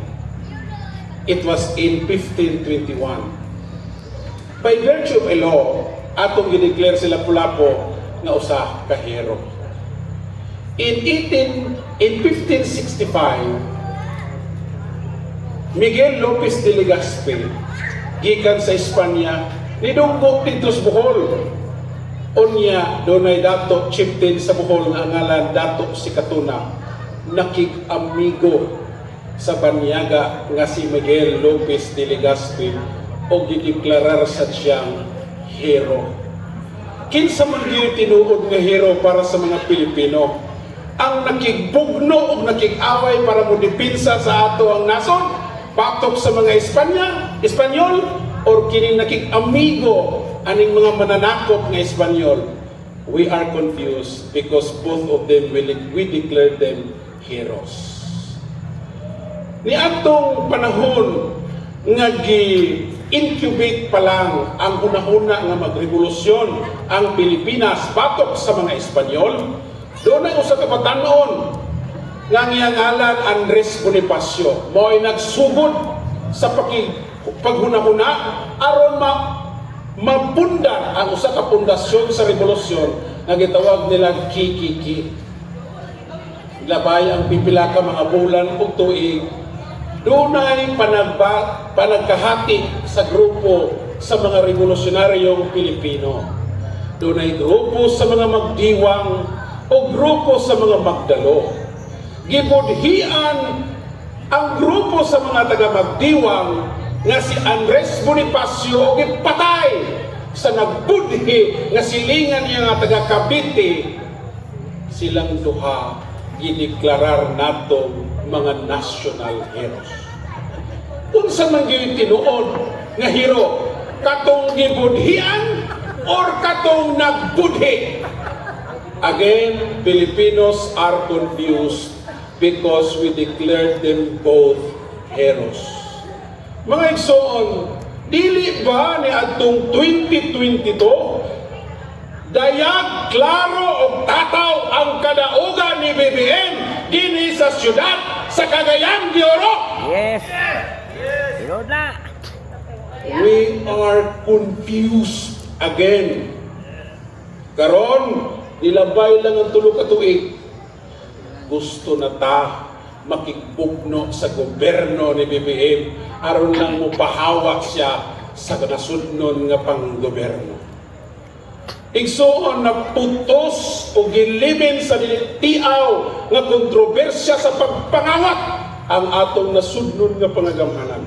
It was in 1521. By virtue of a law, atong gideclare si Lapu-Lapu nga usa ka hero. In 1565, Miguel Lopez de Legazpi gikan sa Espanya nidungkok dito sa Bohol. Unya dunay dato chieftain sa Bohol nga ngalan Dato si Katuna, nakig-amigo sa banyaga nga si Miguel Lopez de Legazpi o gideklarar sa siyang hero. Kinsa man gyud tinuod nga hero para sa mga Pilipino? Ang nakigbugno o nakig-away para mo dipinsa sa ato ang nason? Patok sa mga Espanyol or kining nakig-amigo aning mga mananakop nga Espanyol? We are confused because both of them we declare them heroes. Ni atong panahon nga gi-incubate pa lang ang una-una nga magrevolusyon ang Pilipinas patok sa mga Espanyol, doon ay usa ka batan-on nga ngalan Andres Bonifacio mo ay nagsugod sa paghunahuna aron mapundar ang usa ka pundasyon sa revolusyon nga gitawag nila Kikiki. Labay ang pipila ka mga bulan ug tuig, dunay panagkahati sa grupo sa mga revolusyonaryong Pilipino. Dunay grupo sa mga magdiwang o grupo sa mga magdalo. Gibudhian ang grupo sa mga taga-magdiwang nga si Andres Bonifacio gipatay sa nagbudhi nga silingan niya nga taga-Cavite. Silang duha gideklarar natong mga national heroes. Unsa man gyud tinuod nga hero? Katong gibudhian or katong nagbudhi? Again, Filipinos are confused because we declared them both heroes. Mga igsoon, dili ba ni adtong 2022 dayag, klaro o tataw ang kadaugan ni BBM dinhi sa syudad sa Cagayan de Oro? Yes. Load na. We are confused again. Karon, nilabay lang ang tulo ka tuig. Gusto na ta makigbugno sa gobyerno ni BBM aron lang mopahawak siya sa nasudnon nga panggobyerno. Igsoon na putos o gilibin sa tiaw nga kontrobersya sa pagpangawat ang atong nasudnon nga pangagamhanan.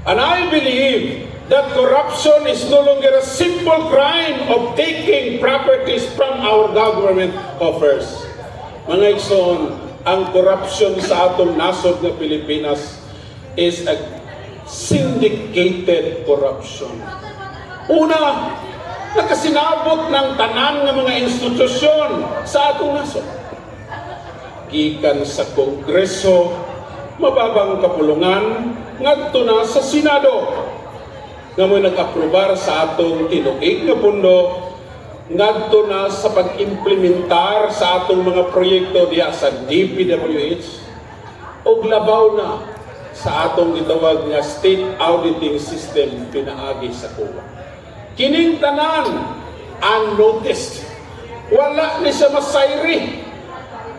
And I believe that corruption is no longer a simple crime of taking properties from our government coffers. Mga igsoon, ang corruption sa atong nasod nga Pilipinas is a syndicated corruption. Una, nakasinabot ng tanan ng mga institusyon sa atong nasod. Gikan sa Kongreso, mababang kapulungan, ngadto na sa Senado, nga mo'y nag-aprobar sa atong tinuig nga pundo, ngadto na sa pag-implementar sa atong mga proyekto diya sa DPWH, o labaw na sa atong gitawag nga state auditing system pinaagi sa COA. Kining tanan unnoticed, wala ni siya masayri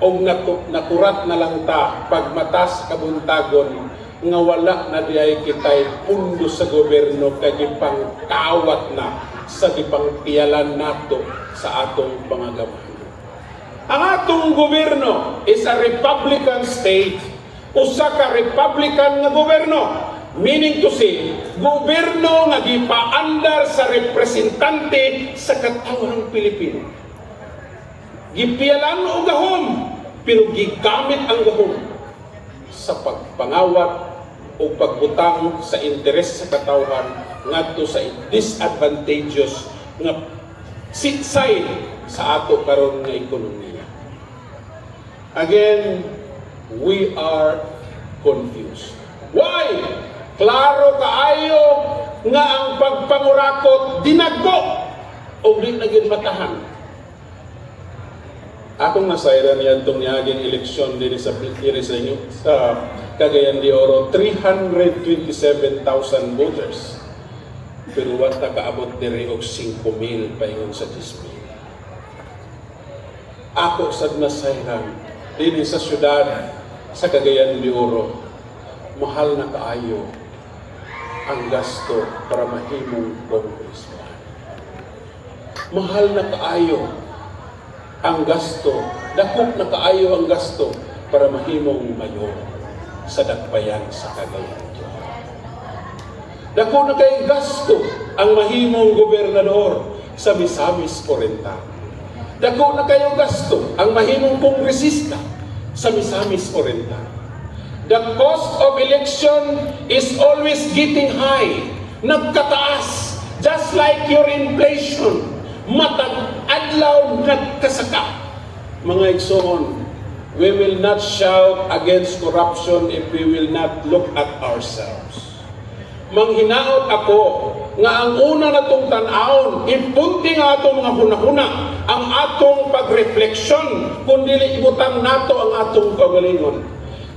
o nakurat na lang ta pagmatas kabuntagon nga wala na diay kitay pundo sa gobyerno kay gipangkawat na sa gipangtiyalan nato sa atong pangagamahan. Ang atong gobyerno is a Republican state, usa ka Republican nga gobyerno Meaning to say, gobyerno nga gipaandar sa representante sa katawhang Pilipino. Gipialan o gahom, pero gigamit ang gahom sa pagpangawat o pagbutang sa interes sa katawhan ngadto sa disadvantageous nga sitsay sa ato karon nga ekonomiya. Again, we are confused. Why? Klaro kaayo nga ang pagpangurakot dinagko o di naging matahan. Akong nasayran yan itong niyaging eleksyon din sa inyo sa Cagayan de Oro, 327,000 voters. Pero wat nakaabot diri og 5,000 paingon sa 10,000. Ako sad nasayran din sa syudad sa Cagayan de Oro, mahal na kaayo ang gasto para mahimong congressman. Mahal na kaayo ang gasto, dakop na kaayo ang gasto para mahimong mayor sa Dakbayan sa Cagayan de Oro. Dako na kay gasto ang mahimong gobernador sa Misamis Oriental. Dako na kayo gasto ang mahimong kongresista sa Misamis Oriental. The cost of election is always getting high. Nagkataas, just like your inflation. Matag adlaw nagkasaka. Mga igsoon, we will not shout against corruption if we will not look at ourselves. Manghinaot ako nga ang una natong tan-awon, impunti nga atong mga hunahuna ang atong pagrefleksyon kung dili ibutang nato ang atong kagalingon.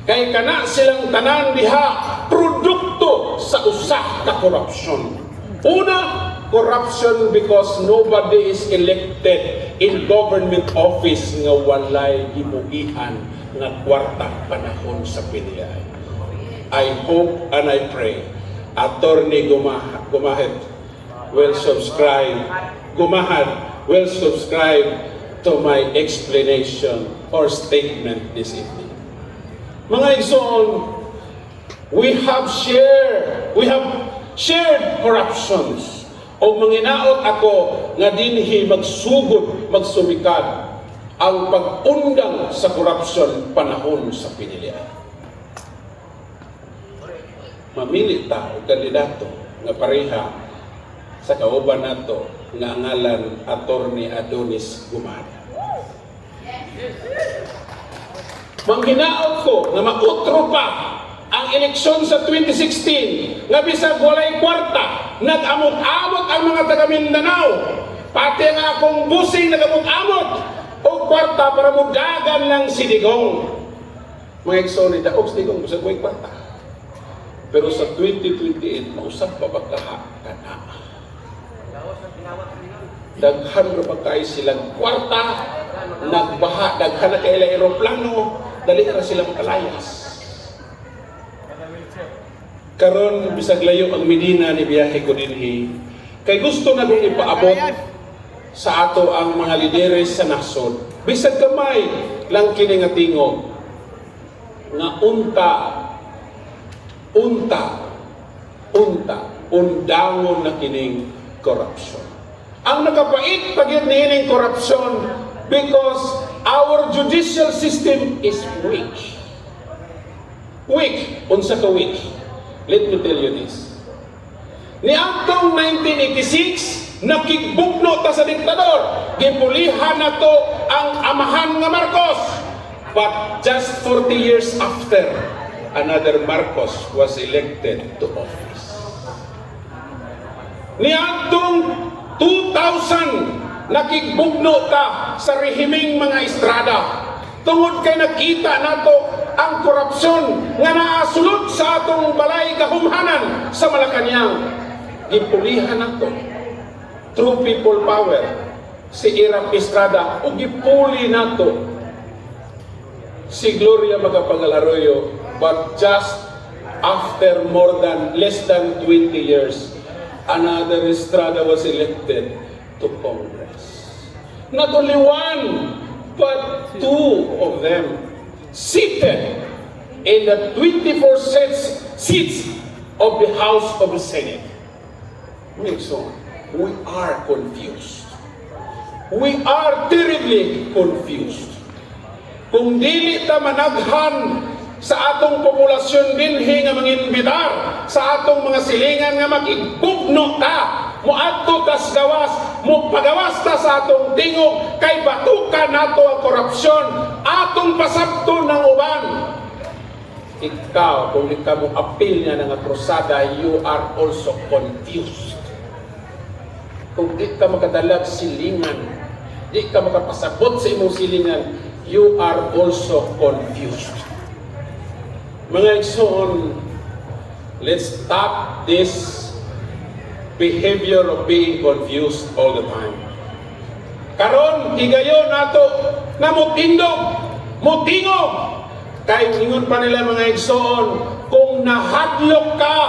Kay kana silang tanan diha produkto sa usah ka korupsyon. Una, corruption because nobody is elected in government office nga walay gibuhian nga kwarta panahon sa PDI. I hope and I pray Attorney Gumahad will subscribe to my explanation or statement this evening. Mga igsoon, we have shared corruptions. O manginaot ako nga dinhi magsugod, magsumikad ang pag-undang sa corruption panahon sa pinilian. Mamili ta og kandidato nga pareha sa kauban nato nga ngalan Attorney Adonis Gumahad. Manghinaot ko na mautro pa ang eleksyon sa 2016 nga bisag walay kwarta, nag-amot-amot ang mga taga Mindanao, pati nga akong busing nag-amot-amot o kwarta para mudagan ng sidigong. Mga eksoni, daog sidigong bisag walay kwarta. Pero sa 2028, mausap pa bagkaha ka na. Daghan ra ba kayo silang kwarta, nagbaha, daghan na kayo aeroplano, dali na silang kalayas. Karon bisag layo ang Medina ni biyahe ko dinhi. Kay gusto na kong ipaabot sa ato ang mga lideres sa nasod. Bisag kamay lang kini nga tingog nga undangon na kining corruption. Ang nakapait pagid niining corruption because our judicial system is weak. Weak. Unsa ka weak? Let me tell you this. Niadtong 1986, nakigbugno ta sa diktador. Gipulihan na to ang amahan nga Marcos. But just 40 years after, another Marcos was elected to office. Niadtong 2000, nakigbugno ta sa rehimeng mga estrada. Tungod kay nakita nato ang korupsyon nga naasulod sa atong balay kahumhanan sa Malacañang. Gipulihan nato through people power si Irap Estrada o gipuli nato si Gloria Macapagal Arroyo, but just after less than 20 years, another Estrada was elected to Congress. Not only one, but two of them seated in the 24 seats of the House of the Senate. So, we are confused. We are terribly confused. Kung dili ta managhan sa atong populasyon dinhi nga manginbitar sa atong mga silingan nga makigugno ta, moadto tas gawas, mo pagawas ta sa atong tingog kay batukan nato ang korupsyon, atong pasabton ng uban. Ikaw, kung di ka mo apil niya ng krusada, you are also confused. Kung di ka makadalag silingan, di ka makapasabot sa imong silingan, you are also confused. Mga igsoon, let's stop this behavior of being confused all the time. Karon, higayon nato na mutingog. Kay ingon pa nila mga igsoon, kung nahadlok ka,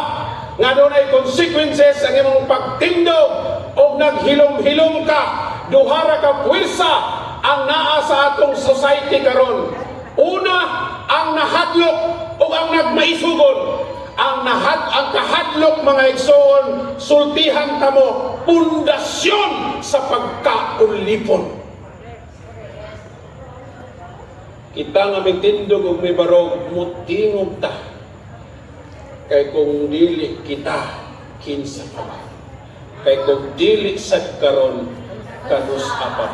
nga doon ay consequences ang imong pagtindog o naghilom-hilom ka, duhara ka puwersa ang naa sa atong society karon. Una, ang nahadlok o ang nagmaisugon. Ang kahadlok mga igsoon, sultihan kamo, pundasyon sa pagkaulipon. Kita nga may tindog o may barog, mutingog ta. Kay kung dili kita, kinsa pa. Kay kung dili sa karon, kanus apa.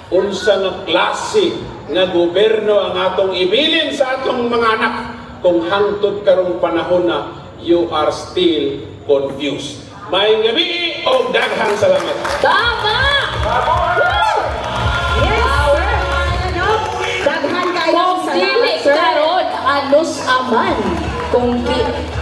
Unsa nga klase nga gobyerno ang atong ibilin sa atong mga anak kung hangtod karong panahon na you are still confused. May gabi o daghang salamat. Tama! Yes, sir! Daghan kayo Kung dili karon, anus aman.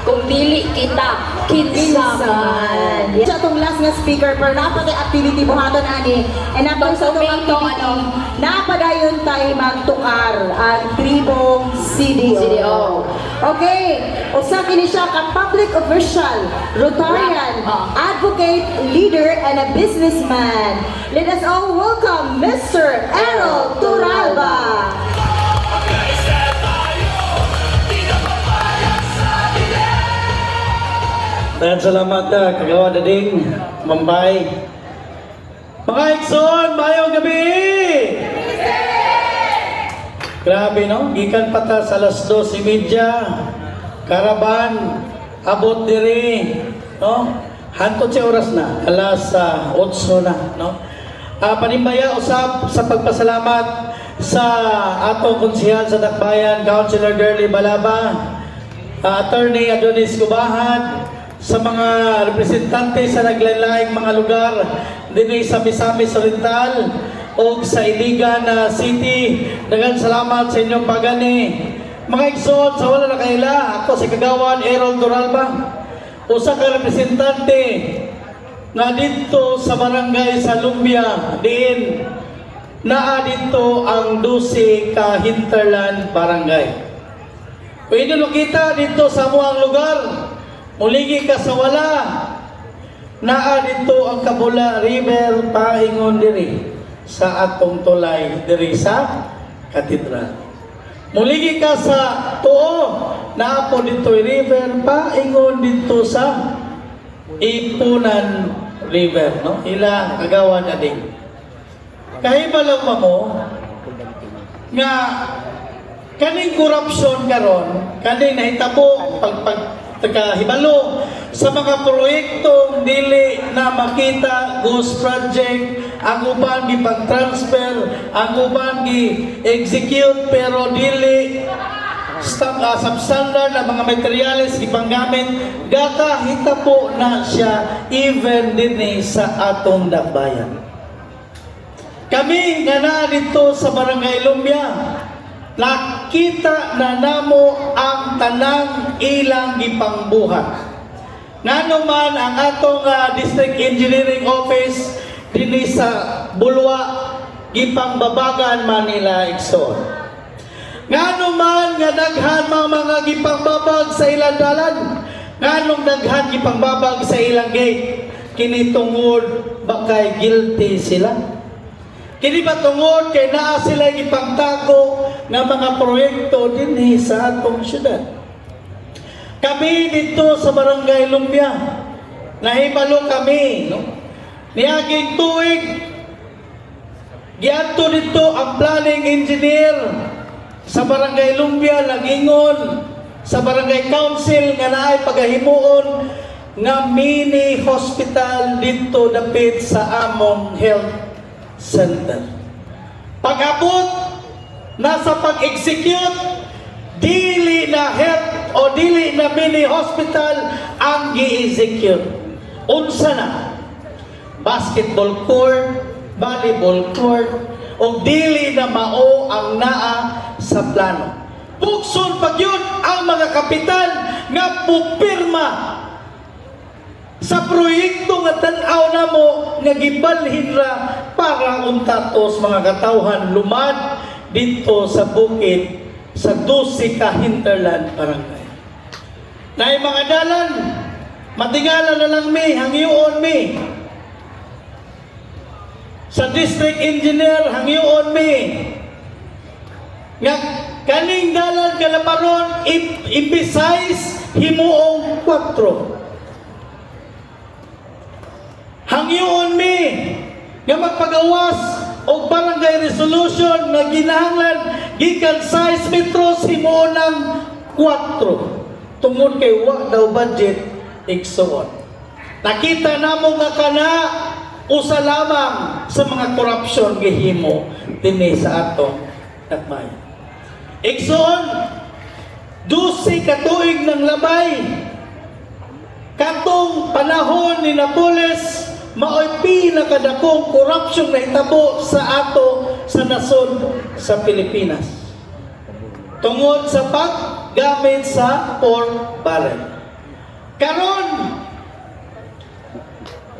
Kung dili kita, kinsa man. Sa itong last nga speaker, pero napagay activity buhaton ani. And after sa itong activity, napadayon tayo magtukar ang tribong CDO. Okay, usa kini siya ka public official, Rotarian, advocate, leader, and a businessman. Let us all welcome Mr. Errol Turalba. Dan salamat kagawa dading Mambay. Mga igsoon, mayong gabi! Grabe no, gikan pata sa alas 12:30, karaban, abot diri, no? Hantod sa oras na, alas 8 na, no? Panimaya usap sa pagpasalamat sa atong konsehal sa Dakbayan, Councilor Derly Balaba, Attorney Adonis Kubahan, sa mga representante sa naglalayong mga lugar dinhi sa Misamis Oriental o sa Iligan City. Daghang salamat sa inyong pagani. Mga igsoon, sa wala na kaila, ako si Kagawan Errol Turalba, usa ka representante na dito sa barangay sa Lumbia, diin naa dito ang 12 ka hinterland barangay. Pwede nakita dito sa muang lugar, muligi ka sa wala, naa dito ang Kabula River paingon diri sa atong tulay diri sa katedral. Muligi ka sa tuo, naa po dito river paingon dito sa Ipunan River, no? Ila Kagawan ading. Kahibalang mo nga kaning korupsyon karon, kaning nahitabo pagkahibalo sa mga proyektong dili na makita, ghost project, ang uban gipag-transfer, ang uban gi-execute pero dili substandard na mga materyales gipanggamit, gakahita po na siya even dinhi sa atong dakbayan. Kami nga naa dito sa Barangay Lumbia, nakita na namo ang tanang ilang gipangbuhat. Ngano man ang atong District Engineering Office dinhi sa Bulwa, gipangbabagan Manila igsoon. Ngano man nga daghan mga gipangbabag sa ilang dalan, nganong daghan gipangbabag sa ilang gate, kini tungod bakay guilty sila. Kini ba tungod kay naa sila gipangtago nga mga proyekto dinhi sa atong syudad. Kami dito sa Barangay Lumbia, nahibalo kami, no? Niaging tuig, giadto dito ang planning engineer sa Barangay Lumbia, nagingon sa Barangay Council nga naay pagahimuon nga mini hospital dito dapit sa among health center. Pag-abot, nasa pag-execute, dili na health o dili na mini hospital ang gi-execute. Unsa na? Basketball court, volleyball court, o dili na mao ang naa sa plano. Bukson pag yun ang mga kapital nga pupirma sa proyekto nga tan-aw na mo nga gibalhin ra para untatos mga katawhan lumad dito sa bukid sa 12 ka hinterland barangay. Naay mga dalan, matingalan na lang mi, hangyoon mi. Sa district engineer, hangyoon mi. Nga kaning dalan kalaparon, i-size himuong 4. Hangyoon mi nga magpagawas o barangay resolution na ginahanglan gikan size metros himuon ng 4 tungod kay wa daw budget igsuon. Nakita namo nga kana usa lamang sa mga korupsyon gihimo dinhi sa atong takmay. Igsuon 12 ka tuig ng labay katong panahon ni Napoles mao'y pinakadakong korupsyon na hitabo sa ato sa nasod sa Pilipinas tungod sa paggamit sa pork barrel. Karon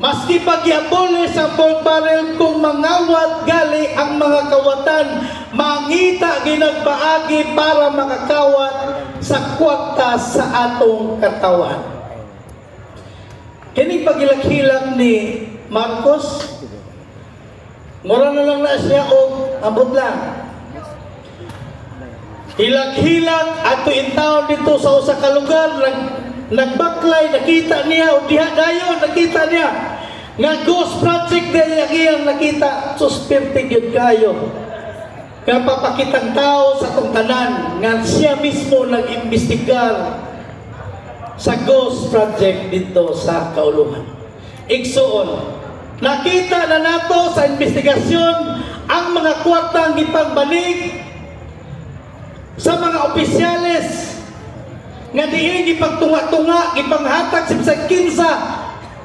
maski pag-abolish ang pork barrel kung mangawat gali ang mga kawatan, mangita ginagpaagi para makakawat sa kwarta sa atong katawan. Kining paghilag-hilag ni Marcos, mura na lang na siya o abot lang. Hilag-hilag ato in town dito sa usa ka lugar, nagbaklay, nakita niya, o diha dayon, nakita niya. Nga ghost project na iyang nakita, suspirtig yun kayo. Nga papakitang tao sa itong tanan, nga siya mismo nag-imbestigar sa ghost project dito sa Kauluhan. Igsuon, nakita na nato sa investigasyon ang mga kwartang gipagbanig sa mga opisyales nga diin gipagtunga-tunga, gipanghatag sa kinsa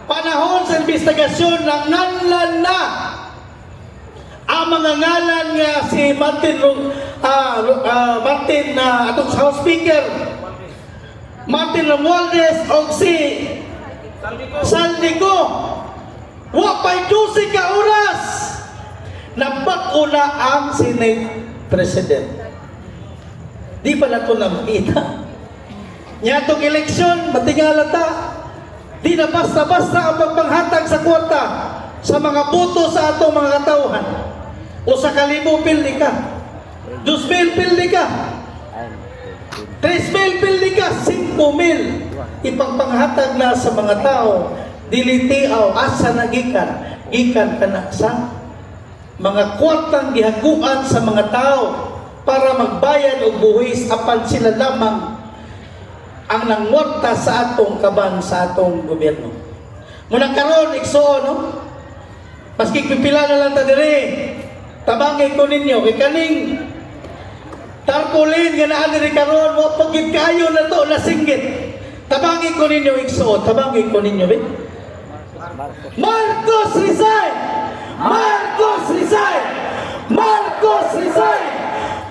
panahon sa investigasyon ng nanlan na ang mga ngalan nga si Martin atong House Speaker Martin Romualdez o si Saldico. Wapay 12 ka oras nabag-o na ang Senate President. Di pa na ito nakita. Nyatong eleksyon, matingala ta. Di na basta-basta ang pagpanghatag sa kwarta sa mga boto sa atong mga katawhan. O sa 1,000 pildi ka, 2,000 pildi ka, 3,000 pildi ka, 5,000 ipagpanghatag na sa mga tao. Dilitiaw, asa na gikan? Gikan ka na sa mga kwartang gihaguan sa mga tao para magbayad o buwis apan sila lamang ang nangwarta sa atong kaban sa atong gobyerno. Muna karon igsuon, no? Maski pipila na lang ta dire. Tabangay ko ninyo kay kaning tarpaulin nga naa diri karon wa pagid kayo na to nasinggit. Tabangay ko ninyo igsuon, tabangay ko ninyo be. Marcos resign! Marcos resign! Marcos resign!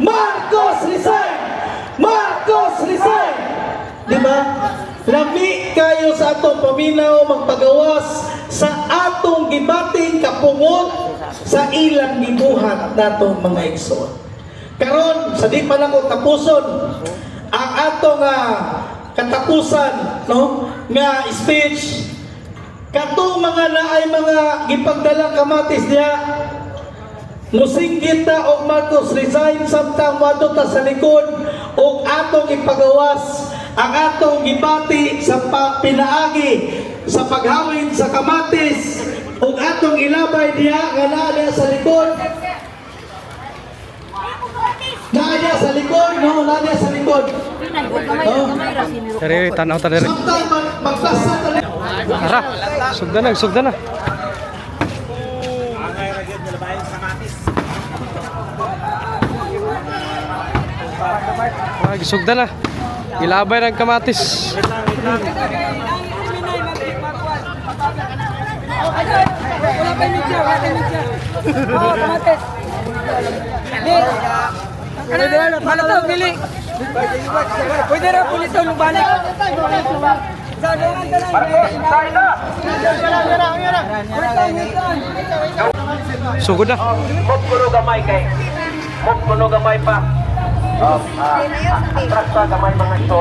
Marcos resign! Marcos resign! Diba? Lami kayo sa atong paminaw magpagawas sa atong gibating kapungot sa ilang gibuhat natong mga igsoon. Karon sa di pa lang ko tapuson ang atong katapusan, no, nga speech katong mga naay mga gipagdalang kamatis niya musinggit ta og Marcos resign samtang wadto ta sa likod og atong ipagawas ang atong gibati sa pinaagi sa paghawid sa kamatis ug atong ilabay diha nga naa diha sa likod. Naa diha sa likod, no, naa diha sa likod. Dari tanaw ta diri. Magpasa ta. Tara, sugda na. Ay, sugda na. Ilabay ng kamatis. Pwede na pulito nung balik. Sugod na. Mop kuno gamay kay. Mop kuno gamay pa. Atras pa gamay mga ito.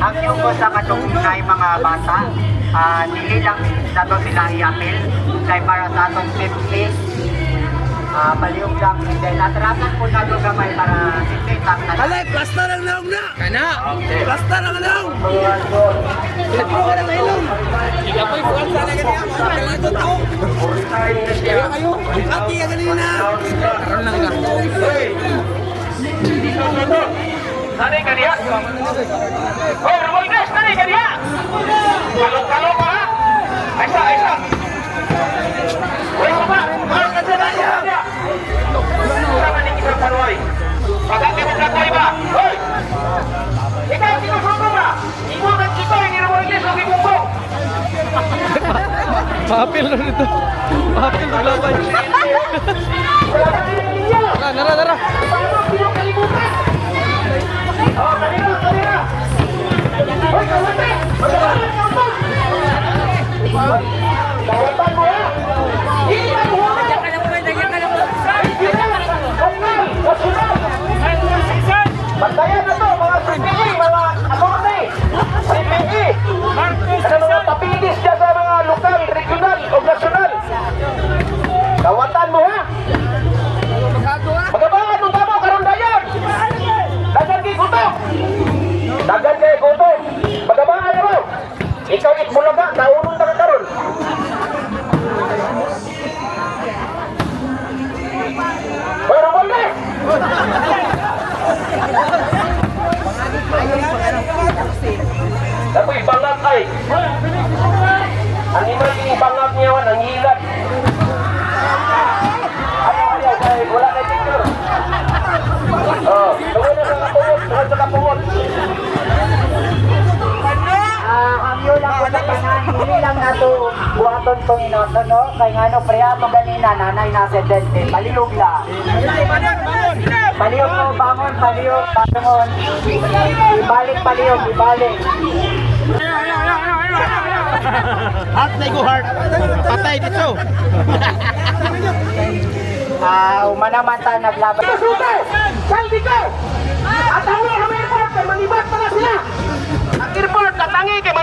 Ang yung ko sa katungkay mga bata, dili lang dato sila i-appeal, kay para sa atong safety, palihog lang, dahil natarasan po na doon gamay para safety tang na. Alay, plasta lang naong na! Kana! Plasta lang naong! Ikaw ka na ilong! Ikaw po'y buwan sa na ganyan, mga kalagot ako! Kaya kayo, ati ka ganina! Karoon lang ka. Nanay ka niya! Oh, Ramoldes! Nanay ka niya! Kalong-kalong ka ha! Aysa! Uy, pa! Mahal ka dyan niya! Sama ni Kisang Paruay! Pagkakit mo kakoy ba? Hoy! Ikaw sinusuko ba? Ikaw ang kikoy ni Ramoldes o kibumbong! Papil na nito. Papil na labay. Nara. Oh, kanina! Hoy, kawate! Kawatan mo ha! Hindi ka mo ha! Bantayan na to, mga CPE, mga attorney! CPE! Ano mga tapilis dyan sa mga lokal, regional o nasyonal? Kawatan mo ha! Magabangan mong tamo, karon dayon! Dagan kay gutom! Magabangan mo! Ikaw itbulaga, naunong na karon! Hoy, Ramoldes! Dapat ibangag ay! Ang ibangag niya, ang hilat! Ayaw, wala na picture! Tungod sa kapungod! Ang yun lang ko sa tanan, hindi lang nato buhaton tong inotono, kay nga no, preha mo ganina, nanay na sedente, palihog lang. Palihog mo, bangon, palihog, bangon. Ibalik, palihog, ibalik. Heart na go heart! Patay dito! Umanamata, naglaban. Sute! Saldi ko! At ang airport, manibat pa na sila! Ang airport, natangi kay